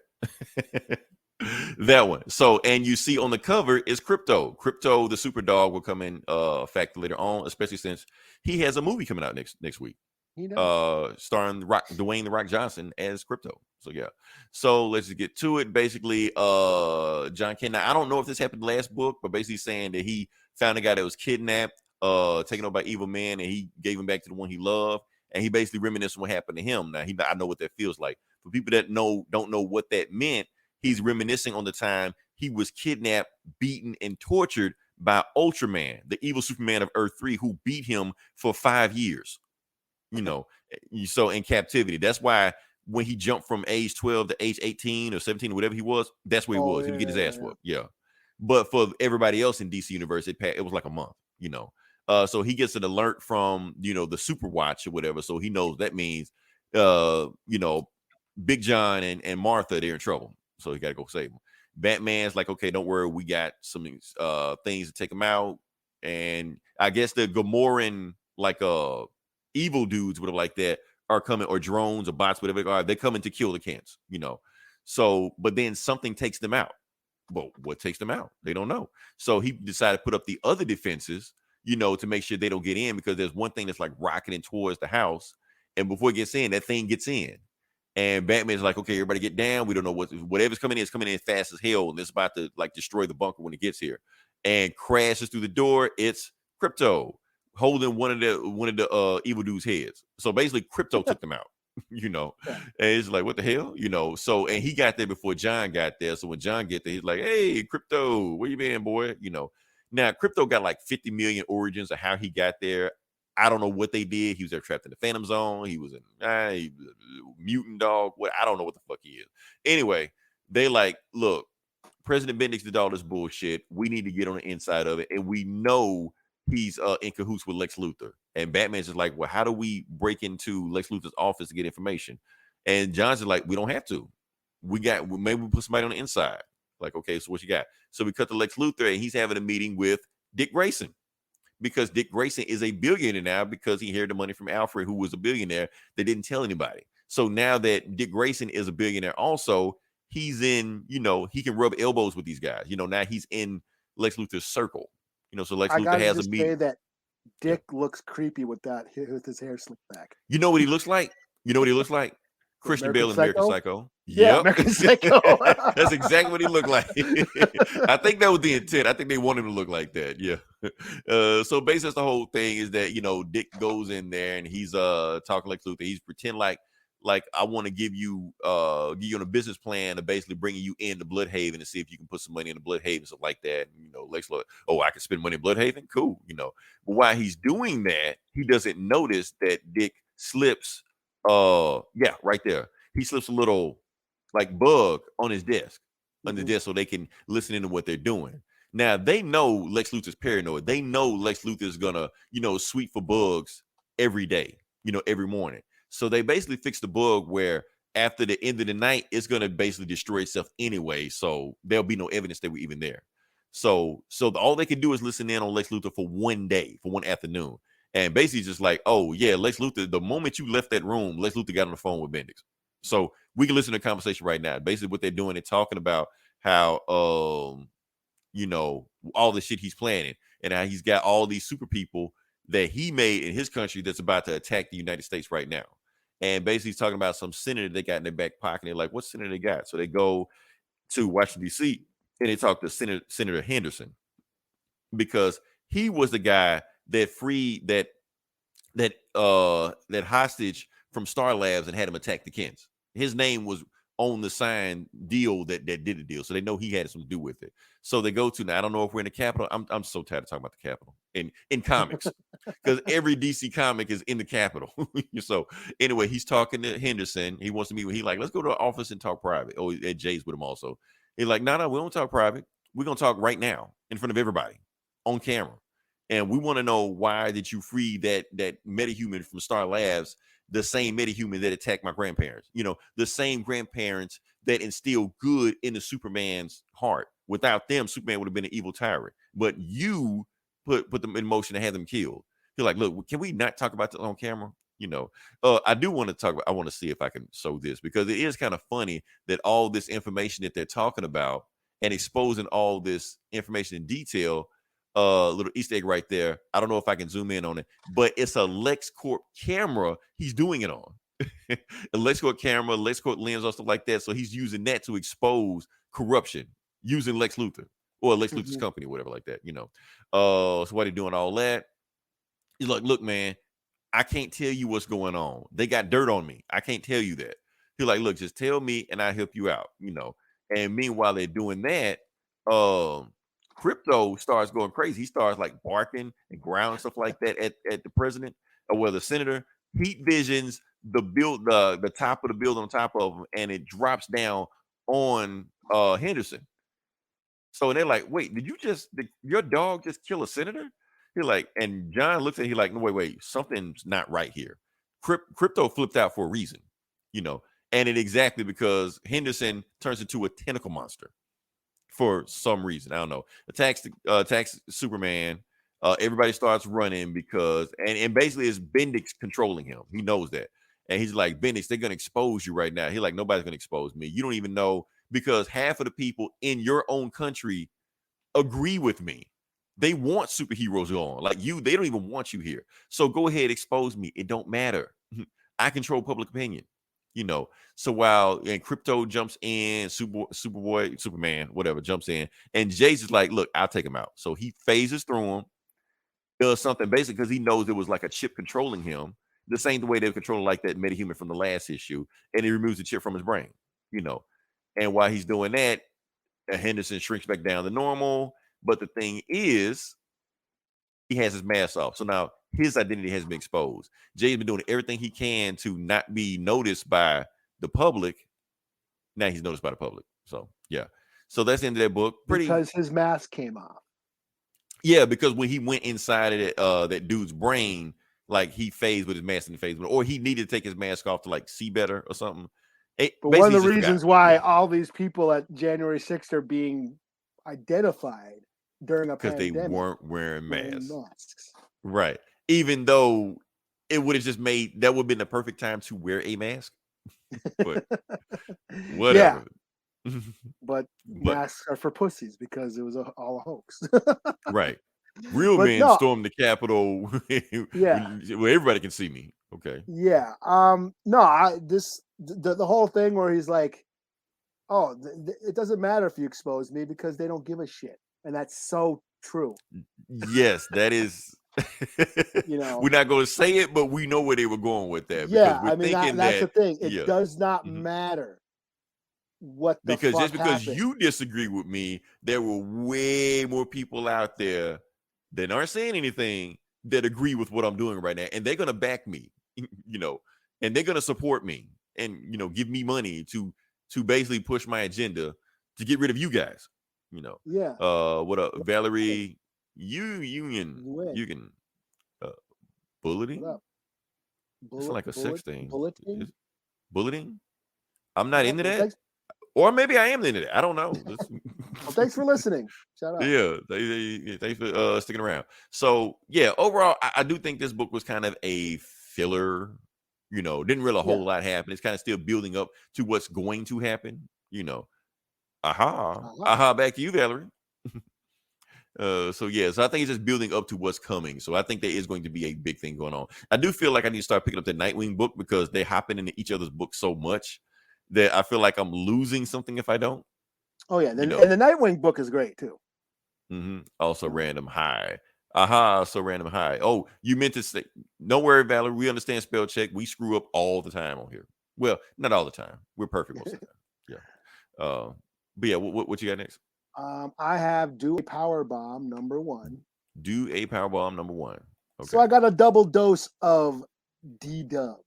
That one. So, and you see on the cover is Crypto. Crypto, the super dog, will come in fact later on, especially since he has a movie coming out next week. Starring Dwayne The Rock Johnson as Crypto. So yeah. So let's just get to it. Basically, John Kent. Now I don't know if this happened last book, but basically saying that he found a guy that was kidnapped, taken over by evil men, and he gave him back to the one he loved. And he basically reminisced on what happened to him. Now I know what that feels like. For people that don't know what that meant, he's reminiscing on the time he was kidnapped, beaten, and tortured by Ultraman, the evil Superman of Earth 3, who beat him for 5 years. So in captivity. That's why when he jumped from age 12 to age 18 or 17 or whatever he was, that's where he was. He would get his ass whooped. Yeah. But for everybody else in DC Universe, it was like a month, you know. So he gets an alert from, you know, the Super Watch or whatever. So he knows that means, you know, Big John and Martha, they're in trouble. So he got to go save them. Batman's like, okay, don't worry. We got some things to take them out. And I guess the Gamoran, like evil dudes, whatever like that, are coming, or drones or bots, whatever they are. They're coming to kill the Kents, you know. So, but then something takes them out. Well, what takes them out? They don't know. So he decided to put up the other defenses, you know, to make sure they don't get in, because there's one thing that's like rocketing towards the house. And before it gets in, that thing gets in. And Batman's like, okay, everybody get down. We don't know whatever's coming in is coming in fast as hell. And it's about to like destroy the bunker when it gets here. And crashes through the door. It's Crypto holding one of the evil dude's heads. So basically Crypto took them out, you know. And it's like, what the hell? You know, so, and he got there before John got there. So when John get there, he's like, hey, Crypto, where you been, boy? You know, now Crypto got like 50 million origins of how he got there. I don't know what they did. He was there trapped in the Phantom Zone. He was in he was a mutant dog. What, I don't know what the fuck he is. Anyway, they like, look, President Bendix did all this bullshit. We need to get on the inside of it. And we know he's in cahoots with Lex Luthor. And Batman's just like, well, how do we break into Lex Luthor's office to get information? And John's just like, we don't have to. Maybe we put somebody on the inside. Like, okay, so what you got? So we cut to Lex Luthor, and he's having a meeting with Dick Grayson, because Dick Grayson is a billionaire now, because he inherited the money from Alfred, who was a billionaire that didn't tell anybody. So now that Dick Grayson is a billionaire also, he's in, you know, he can rub elbows with these guys. You know, now he's in Lex Luthor's circle. You know, so Lex Luthor has a meeting. That Dick looks creepy with his hair slicked back. You know what he looks like? You know what he looks like? Christian Bale in American Psycho. Yeah, yep. American Psycho. That's exactly what he looked like. I think that was the intent. I think they want him to look like that. Yeah. So basically, that's the whole thing, is that, you know, Dick goes in there and he's talking like Luthor. He's pretend like I want to give you on a business plan of basically bringing you into Bloodhaven and see if you can put some money in the Bloodhaven, stuff like that. And, you know, Lex Luthor, oh, I can spend money in Bloodhaven? Cool, you know. But while he's doing that, he doesn't notice that Dick slips, right there. He slips a little like bug on his desk, on the desk, so they can listen into what they're doing. Now they know Lex Luthor's paranoid. They know Lex Luthor's gonna, you know, sweep for bugs every day, you know, every morning. So they basically fixed the bug where after the end of the night, it's gonna basically destroy itself anyway. So there'll be no evidence they were even there. So all they can do is listen in on Lex Luthor for one day, for one afternoon. And basically just like, oh yeah, Lex Luthor, the moment you left that room, Lex Luthor got on the phone with Bendix. So we can listen to the conversation right now. Basically what they're doing, they're talking about how, you know, all the shit he's planning and how he's got all these super people that he made in his country that's about to attack the United States right now. And basically he's talking about some senator they got in their back pocket. They're like, what senator they got? So they go to Washington, D.C. and they talk to Senator Henderson, because he was the guy that freed that hostage from Star Labs and had him attack the Kents. His name was on the signed deal that did the deal, so they know he had something to do with it. So they go to, now I don't know if we're in the Capitol. I'm so tired of talking about the Capitol in comics, because every DC comic is in the Capitol. So anyway, he's talking to Henderson. He wants to meet with. He like, let's go to the office and talk private. Oh, at Jay's with him also. He's like, no, we don't talk private. We're gonna talk right now in front of everybody on camera, and we want to know why did you free that metahuman from Star Labs, the same metahuman that attacked my grandparents, you know, the same grandparents that instilled good into Superman's heart. Without them, Superman would have been an evil tyrant. But you put them in motion to have them killed. He's like, look, can we not talk about this on camera? You know, I do want to talk about, I want to see if I can show this, because it is kind of funny that all this information that they're talking about and exposing all this information in detail, little Easter egg right there. I don't know if I can zoom in on it, but it's a LexCorp camera he's doing it on. A LexCorp camera, LexCorp lens, or stuff like that. So he's using that to expose corruption using Lex Luthor or Lex Luthor's company, whatever like that, you know. So why they doing all that? He's like, look, man, I can't tell you what's going on. They got dirt on me. I can't tell you that. He's like, look, just tell me and I'll help you out, you know. And meanwhile, they're doing that. Crypto starts going crazy. He starts like barking and growling, stuff like that at the president, or the senator. Heat visions the top of the building on top of him, and it drops down on Henderson. So they're like, wait, did your dog just kill a senator? He's like, and John looks at it, he's like, no, wait, something's not right here. Crypto flipped out for a reason, and it exactly because Henderson turns into a tentacle monster for some reason. I don't know. Attacks Superman. Everybody starts running because and basically it's Bendix controlling him. He knows that. And he's like, Bendix, they're gonna expose you right now. He's like, nobody's gonna expose me. You don't even know, because half of the people in your own country agree with me. They want superheroes on. Like you, they don't even want you here. So go ahead, expose me. It don't matter. I control public opinion. So while Crypto jumps in, Superman, whatever, jumps in, and Jay's is like, look, I'll take him out. So he phases through him, does something basically because he knows there was like a chip controlling him, the same way they were controlling like that metahuman from the last issue, and he removes the chip from his brain, And while he's doing that, Henderson shrinks back down to normal. But the thing is, he has his mask off. So now his identity has been exposed. Jay's been doing everything he can to not be noticed by the public. Now he's noticed by the public. So yeah. So that's the end of that book. Because his mask came off. Yeah, because when he went inside of that dude's brain, like he phased with his mask in the face, or he needed to take his mask off to like see better or something. But one of the reasons why all these people at January 6th are being identified during a pandemic because they weren't wearing masks. Right. Even though it would have just that would have been the perfect time to wear a mask. But whatever. Yeah. But masks are for pussies because it was all a hoax. Right. Real men stormed the Capitol. Yeah. Where everybody can see me. Okay. Yeah. The whole thing where he's like, oh, it doesn't matter if you expose me because they don't give a shit. And that's so true. Yes, that is. We're not going to say it, but we know where they were going with that. Yeah, I mean, that's the thing. It does not matter what the because fuck just because happened. you disagree with me, there were way more people out there that aren't saying anything that agree with what I'm doing right now, and they're going to back me, and they're going to support me, and give me money to basically push my agenda to get rid of you guys. Yeah. What up, Valerie? You can bulleting. It's like a sex thing. Bulleting. I'm not into that. Or maybe I am into that. I don't know. Well, thanks for listening. Shout out. Yeah, thanks for sticking around. So yeah, overall, I do think this book was kind of a filler. Didn't really a whole lot happen. It's kind of still building up to what's going to happen. Aha, back to you, Valerie. So I think it's just building up to what's coming. So I think there is going to be a big thing going on. I do feel like I need to start picking up the Nightwing book because they're hopping into each other's books so much that I feel like I'm losing something if I don't. Oh yeah, and the Nightwing book is great too. Also random high. Aha, so random high. Oh, you meant to say, don't worry, Valerie. We understand spell check. We screw up all the time on here. Well, not all the time. We're perfect most of the time. Yeah. But yeah, what you got next? I have Do a Powerbomb #1. Do a Powerbomb #1. Okay. So I got a double dose of D-Dub.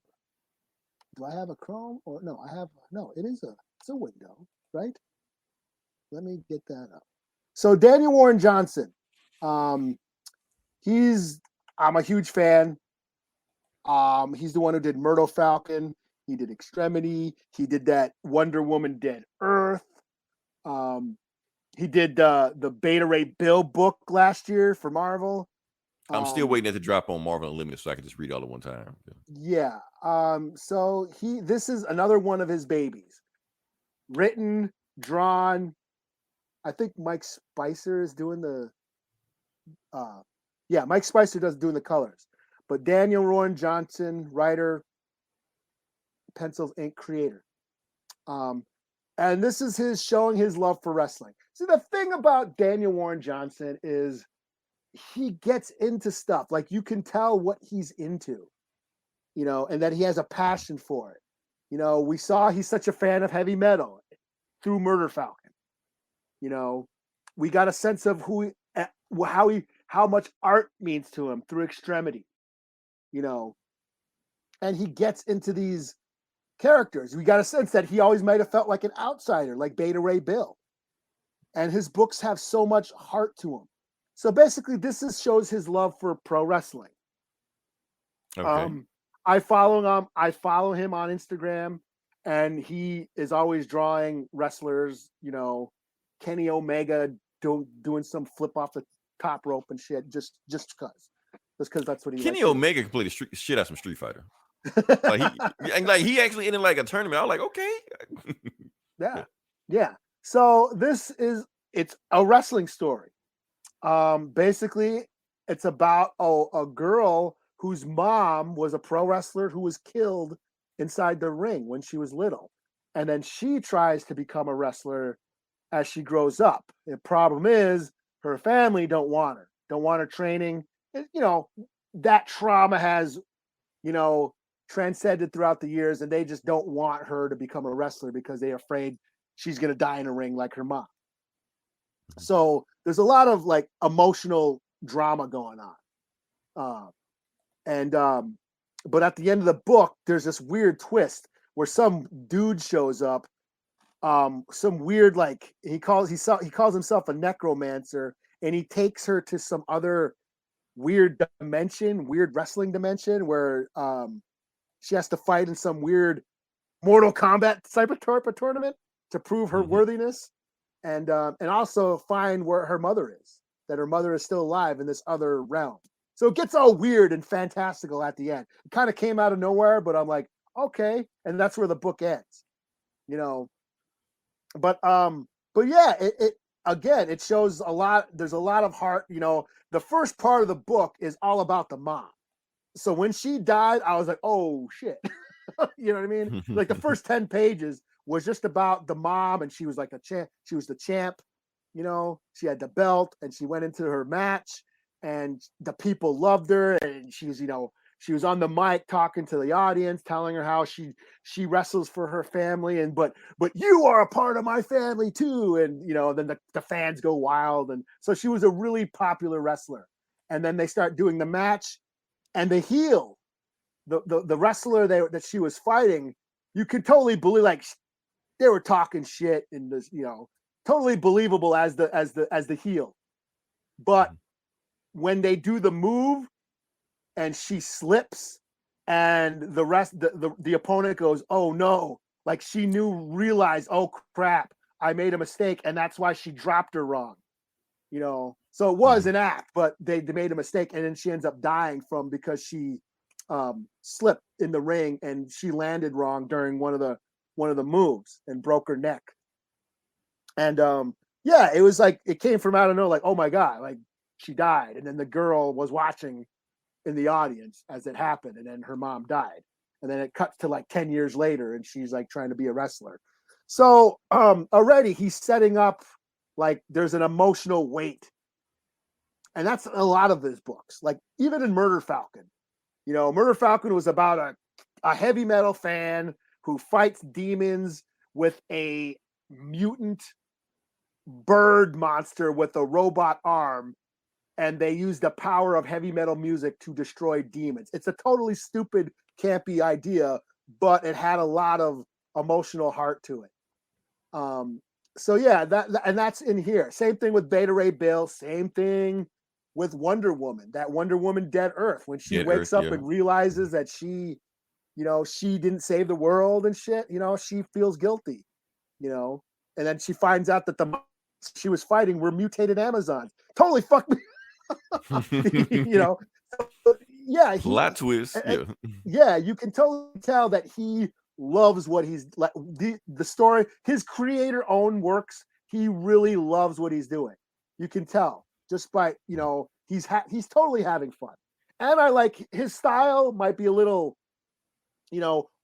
Do I have a Chrome or no? It's a window, right? Let me get that up. So Daniel Warren Johnson, I'm a huge fan. He's the one who did Myrtle Falcon. He did Extremity. He did that Wonder Woman Dead Earth. He did the Beta Ray Bill book last year for Marvel. I'm still waiting for it to drop on Marvel Unlimited so I can just read it all at one time. Yeah. So this is another one of his babies. Written, drawn. I think Mike Spicer is doing the. Mike Spicer doing the colors, but Daniel Warren Johnson, writer, pencils, ink, creator. And this is his showing his love for wrestling. See, the thing about Daniel Warren Johnson is he gets into stuff. Like you can tell what he's into, and that he has a passion for it. We saw he's such a fan of heavy metal through Murder Falcon. We got a sense of how much art means to him through Extremity. and he gets into these characters. We got a sense that he always might have felt like an outsider, like Beta Ray Bill. And his books have so much heart to them. So basically, shows his love for pro wrestling. Okay. I follow him on Instagram, and he is always drawing wrestlers. Kenny Omega doing some flip off the top rope and shit, just because that's what he. Kenny likes Omega can play the shit out some Street Fighter. He actually ended like a tournament. I was like, okay. Yeah. So it's a wrestling story. Basically, it's about a girl whose mom was a pro wrestler who was killed inside the ring when she was little, and then she tries to become a wrestler as she grows up. The problem is her family don't want her training. That trauma has transcended throughout the years, and they just don't want her to become a wrestler because they're afraid she's going to die in a ring like her mom. So there's a lot of like emotional drama going on. But at the end of the book, there's this weird twist where some dude shows up, some weird, like he calls himself a necromancer, and he takes her to some other weird wrestling dimension where she has to fight in some weird Mortal Kombat type of tournament to prove her worthiness, and also find where her mother is, that her mother is still alive in this other realm. So it gets all weird and fantastical at the end. It kind of came out of nowhere, but I'm like, okay, and that's where the book ends, But yeah, it shows a lot. There's a lot of heart. The first part of the book is all about the mom. So when she died, I was like, oh shit. You know what I mean? Like the first 10 pages was just about the mom, and she was like she was the champ. She had the belt, and she went into her match, and the people loved her, and she was on the mic talking to the audience, telling her how she wrestles for her family, and but you are a part of my family too, and then the fans go wild, and so she was a really popular wrestler. And then they start doing the match, and the heel, the wrestler that she was fighting, you could totally believe, like, they were talking shit, and this totally believable as the heel. But when they do the move and she slips, and the opponent goes, oh no, like she realized, oh crap, I made a mistake, and that's why she dropped her wrong. So it was an act, but they made a mistake, and then she ends up dying because she slipped in the ring, and she landed wrong during one of the moves and broke her neck. And yeah, it was like it came from out of nowhere, like, oh my god, like she died, and then the girl was watching in the audience as it happened, and then her mom died, and then it cuts to like 10 years later, and she's like trying to be a wrestler. So already he's setting up, like, there's an emotional weight, and that's a lot of his books. Like even in Murder Falcon, Murder Falcon was about a heavy metal fan who fights demons with a mutant bird monster with a robot arm, and they use the power of heavy metal music to destroy demons. It's a totally stupid, campy idea, but it had a lot of emotional heart to it. So yeah, that's in here. Same thing with Beta Ray Bill. Same thing with Wonder Woman. That Wonder Woman Dead Earth, when she wakes up and realizes that she didn't save the world and shit. She feels guilty. And then she finds out that the she was fighting were mutated Amazons. Totally fucked me. Yeah, plot twist. Yeah, you can totally tell that he loves what he's like. The story, his creator-owned works, he really loves what he's doing. You can tell just by he's totally having fun. And I like his style. Might be a little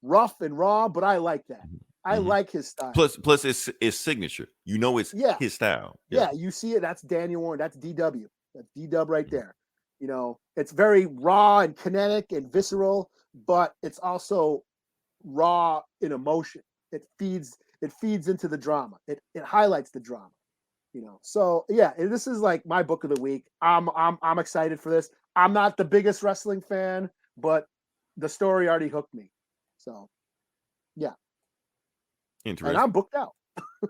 rough and raw, but I like that. I like his style. Plus it's signature. It's his style. Yeah, you see it. That's Daniel Warren. That's DW. That's D-Dub right there. It's very raw and kinetic and visceral, but it's also raw in emotion. It feeds into the drama. It highlights the drama. So yeah, this is like my book of the week. I'm excited for this. I'm not the biggest wrestling fan, but the story already hooked me. So and Interesting. I'm booked out.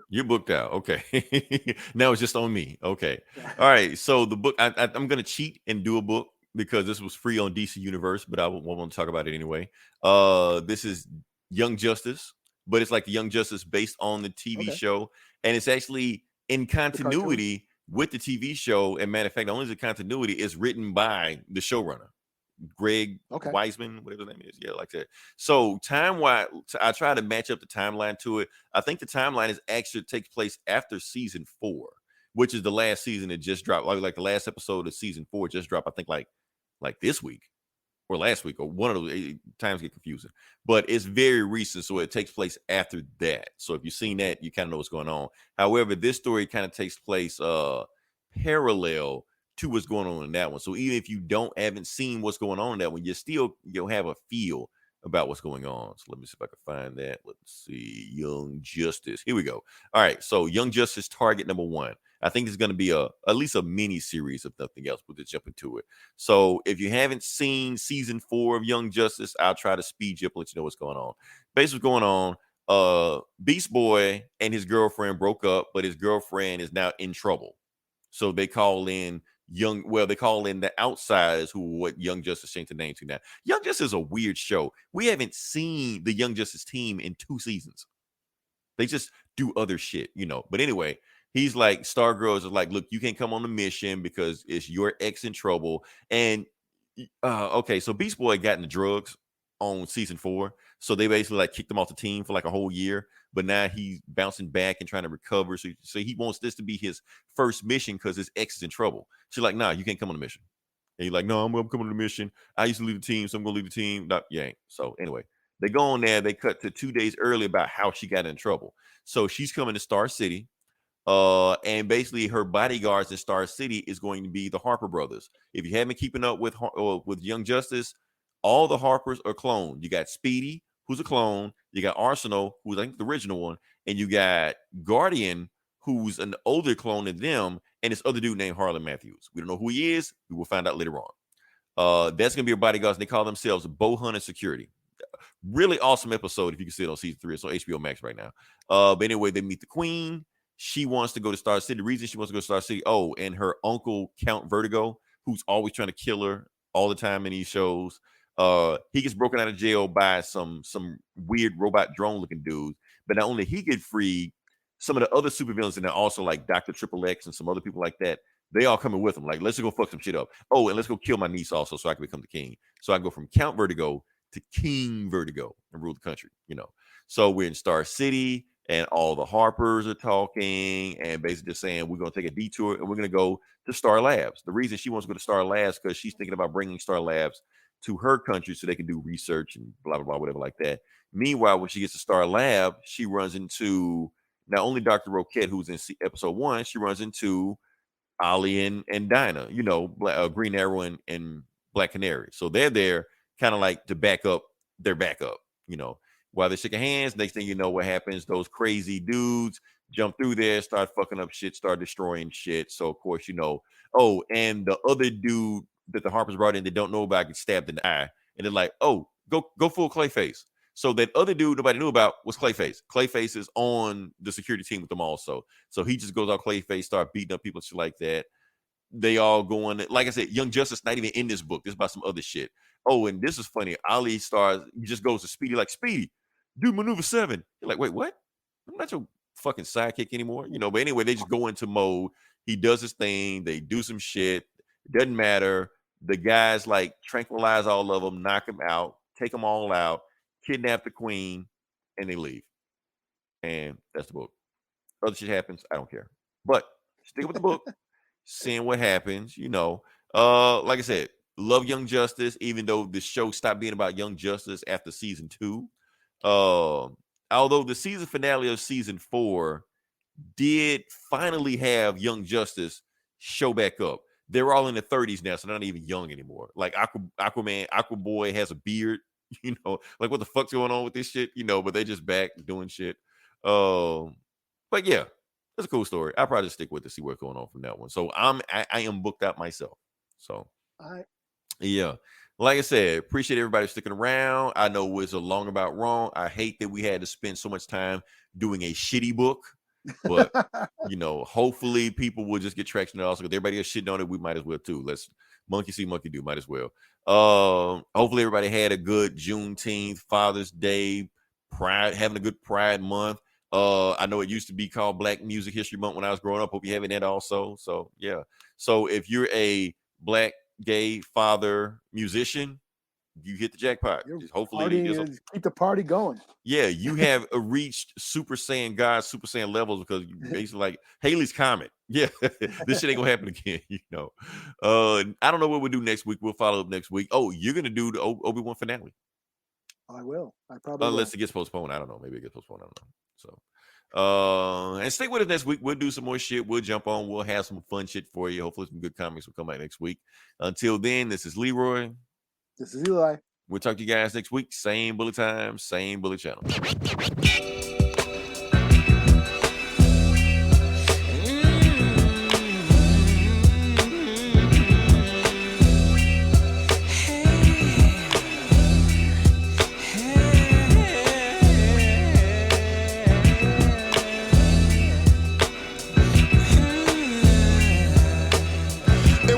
You're booked out. Okay. Now it's just on me. Okay. All right. So the book, I'm going to cheat and do a book because this was free on DC Universe, but I won't want to talk about it anyway. This is Young Justice, but it's like the Young Justice based on the TV show. And it's actually in continuity with the TV show. And matter of fact, the only continuity is written by the showrunner. Greg Wiseman, whatever his name is. Yeah, like that. So time-wise, I try to match up the timeline to it. I think the timeline is actually takes place after season 4, which is the last season that just dropped. Like the last episode of season 4 just dropped, I think like this week or last week, or one of those. Times get confusing. But it's very recent, so it takes place after that. So if you've seen that, you kind of know what's going on. However, this story kind of takes place parallel to what's going on in that one. So even if you haven't seen what's going on in that one, you'll have a feel about what's going on. So let me see if I can find that. Let's see. Young Justice. Here we go. All right. So Young Justice Target number 1. I think it's going to be at least a mini series, if nothing else. We'll just jump into it. So if you haven't seen season 4 of Young Justice, I'll try to speed you up and let you know what's going on. Basically what's going on, Beast Boy and his girlfriend broke up, but his girlfriend is now in trouble. So they call in the Outsiders, who what Young Justice changed the name to now. Young Justice is a weird show. We haven't seen the Young Justice team in 2 seasons. They just do other shit, But anyway, he's like, Stargirl is like, look, you can't come on the mission because it's your ex in trouble. And so Beast Boy got into drugs on season 4. So they basically like kicked him off the team for like a whole year. But now he's bouncing back and trying to recover. So he wants this to be his first mission because his ex is in trouble. She's like, nah, you can't come on the mission. And he's like, no, I'm coming on the mission. I used to leave the team, so I'm going to leave the team. No, you ain't. So anyway, they go on there. They cut to 2 days early about how she got in trouble. So she's coming to Star City. And basically her bodyguards in Star City is going to be the Harper brothers. If you haven't been keeping up with Young Justice, all the Harpers are cloned. You got Speedy, who's a clone. You got Arsenal, who's I think the original one, and you got Guardian, who's an older clone than them, and this other dude named Harlan Matthews. We don't know who he is. We will find out later on. That's gonna be your bodyguards, and they call themselves Bowhunter Security. Really awesome episode if you can see it on season 3. It's on HBO Max right now. But anyway, they meet the Queen. She wants to go to Star City. The reason she wants to go to Star City, and her uncle Count Vertigo, who's always trying to kill her all the time in these shows. He gets broken out of jail by some weird robot drone looking dudes. But not only he get free, some of the other supervillains, and they're also like Dr. Triple X and some other people like that, they all coming with him. Like, let's go fuck some shit up. Oh, and let's go kill my niece also so I can become the king. So I go from Count Vertigo to King Vertigo and rule the country, So we're in Star City and all the Harpers are talking and basically just saying we're going to take a detour and we're going to go to Star Labs. The reason she wants to go to Star Labs because she's thinking about bringing Star Labs to her country so they can do research and blah, blah, blah, whatever like that. Meanwhile, when she gets to Star Lab, she runs into not only Dr. Roquette, who's in episode 1, she runs into Ollie and Dinah, Green Arrow and Black Canary. So they're there kind of like to back up their backup, while they're shaking hands. Next thing you know, what happens? Those crazy dudes jump through there, start fucking up shit, start destroying shit. So, of course, and the other dude that the Harpers brought in that don't know about gets stabbed in the eye. And they're like, oh, go full Clayface. So that other dude nobody knew about was Clayface. Clayface is on the security team with them also. So he just goes out Clayface, start beating up people and shit like that. They all going, like I said, Young Justice not even in this book. This is about some other shit. Oh, and this is funny. Ollie he just goes to Speedy like, Speedy, do maneuver 7. You're like, wait, what? I'm not your fucking sidekick anymore. But anyway, they just go into mode. He does his thing. They do some shit. It doesn't matter. The guys like tranquilize all of them, knock them out, take them all out, kidnap the Queen, and they leave. And that's the book. Other shit happens. I don't care. But stick with the book, seeing what happens, Like I said, love Young Justice, even though the show stopped being about Young Justice after season 2. Although the season finale of season 4 did finally have Young Justice show back up. They're all in their 30s now, so they're not even young anymore. Like Aquaboy has a beard, like what the fuck's going on with this shit, but they just back doing shit. But yeah, it's a cool story. I'll probably stick with it, see what's going on from that one. So I am booked out myself. So yeah. like I said, appreciate everybody sticking around. I know it's a long about wrong. I hate that we had to spend so much time doing a shitty book, but hopefully people will just get traction also. Because everybody else shitting on it, we might as well too. Let's monkey see, monkey do. Might as well. Hopefully everybody had a good Juneteenth, Father's Day, Pride, having a good Pride month. I know it used to be called Black Music History Month when I was growing up. Hope you're having that also. So yeah. So if you're a Black gay father musician, you hit the jackpot. Just hopefully keep the party going. Yeah, you have reached Super Saiyan God, Super Saiyan levels, because you basically like Haley's Comet. Yeah, this shit ain't gonna happen again. I don't know what we'll do next week. We'll follow up next week. Oh, you're gonna do the Obi-Wan finale. I will. I probably unless will. it gets postponed. I don't know. Maybe it gets postponed. I don't know. So and stay with us next week. We'll do some more shit. We'll jump on. We'll have some fun shit for you. Hopefully some good comics will come out next week. Until then, this is Leroy. This is Eli. We'll talk to you guys next week. Same bullet time, same bullet channel.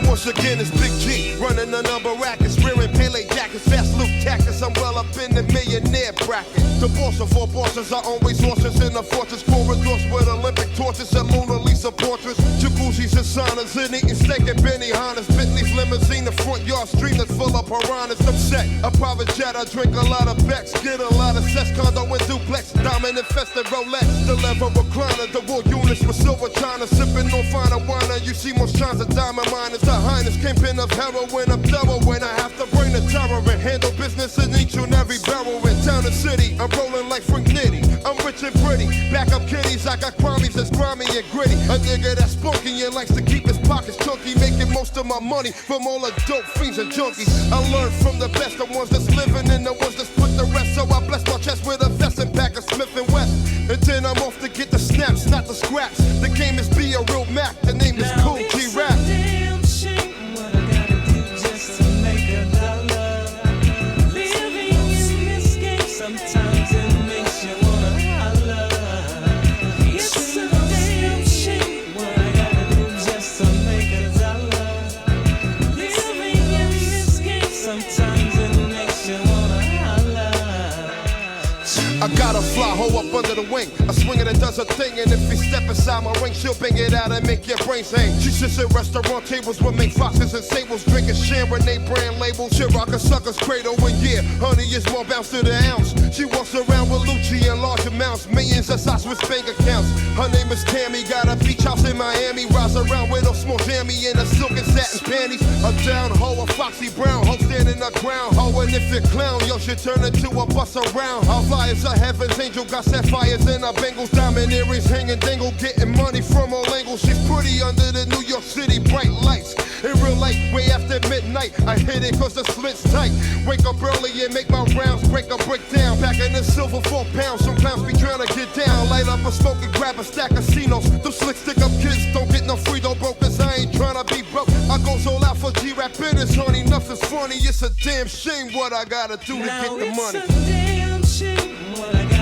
Once again, it's Big G, running the number rackets, wearing Pele jackets, fast loop tactics. I'm well up in the millionaire bracket. The boss of 4 bosses are always horses in the fortress corridors with Olympic torches and Mona Lisa portraits. Jacuzzis and saunas, and eating steak and Benihana's. Bentley's limousine, the front yard stream that's full of piranhas. I'm set, a private jet, I drink a lot of Becks, get a lot of sex, condo and duplex, diamond infested Rolex, the leather recliner, the wool units with silver china, sipping on finer wine. You see more shines of diamond miners. The highness kingpin of heroin, I'm thorough when I have to bring the terror and handle business in each and every barrel. In town and city, I'm rolling like Frank Nitty. I'm rich and pretty, back up kitties, I got crummies that's grimy and gritty. A nigga that's spunky and likes to keep his pockets chunky, making most of my money from all the dope fiends and junkies. I learned from the best, the ones that's living and the ones that's put the rest. So I bless my chest with a vest and pack of Smith & West. And then I'm off to get the snaps, not the scraps. The game is be a real Mac, the name is Cool G Rap. Sometimes it makes you wanna holler. It's a damn shame what I gotta do just to make a dollar. Living in this game, sometimes it makes you wanna holler. I got a fly hoe up under the wing. I swing it and does a thing, and if you step inside my ring, she'll bang it out and make your brains hang. She sits at restaurant tables with make foxes and sables, drinking Chardonnay brand labels. She rock a sucker's cradle, and yeah, honey is more bounce to the ounce. She walks around with Lucci in large amounts, millions of sauce with bank accounts. Her name is Tammy, got a beach house in Miami. Rides around with a small jammy in a silk and satin panties. A down hoe, a foxy brown hoe, standing the ground hoe. And if you clown, yo, she turn into a bus around. Her flyers a heaven's angel, got sapphires in her bangles, diamond earrings hanging dangle, getting money from all angles. She's pretty under the New York City bright lights. In real life, way after midnight, I hit it cause the slit's tight. Wake up early and make my rounds, break a brick down. Packing the silver 4 pounds, some clowns be trying to get down. Light up a smoke and grab a stack of Cinos. Them slick stick up kids don't get no free, don't broke, cause I ain't trying to be broke. I goes all out for G-Rap business, honey, nothing's funny. It's a damn shame what I gotta do to get the money. It's a damn shame what I gotta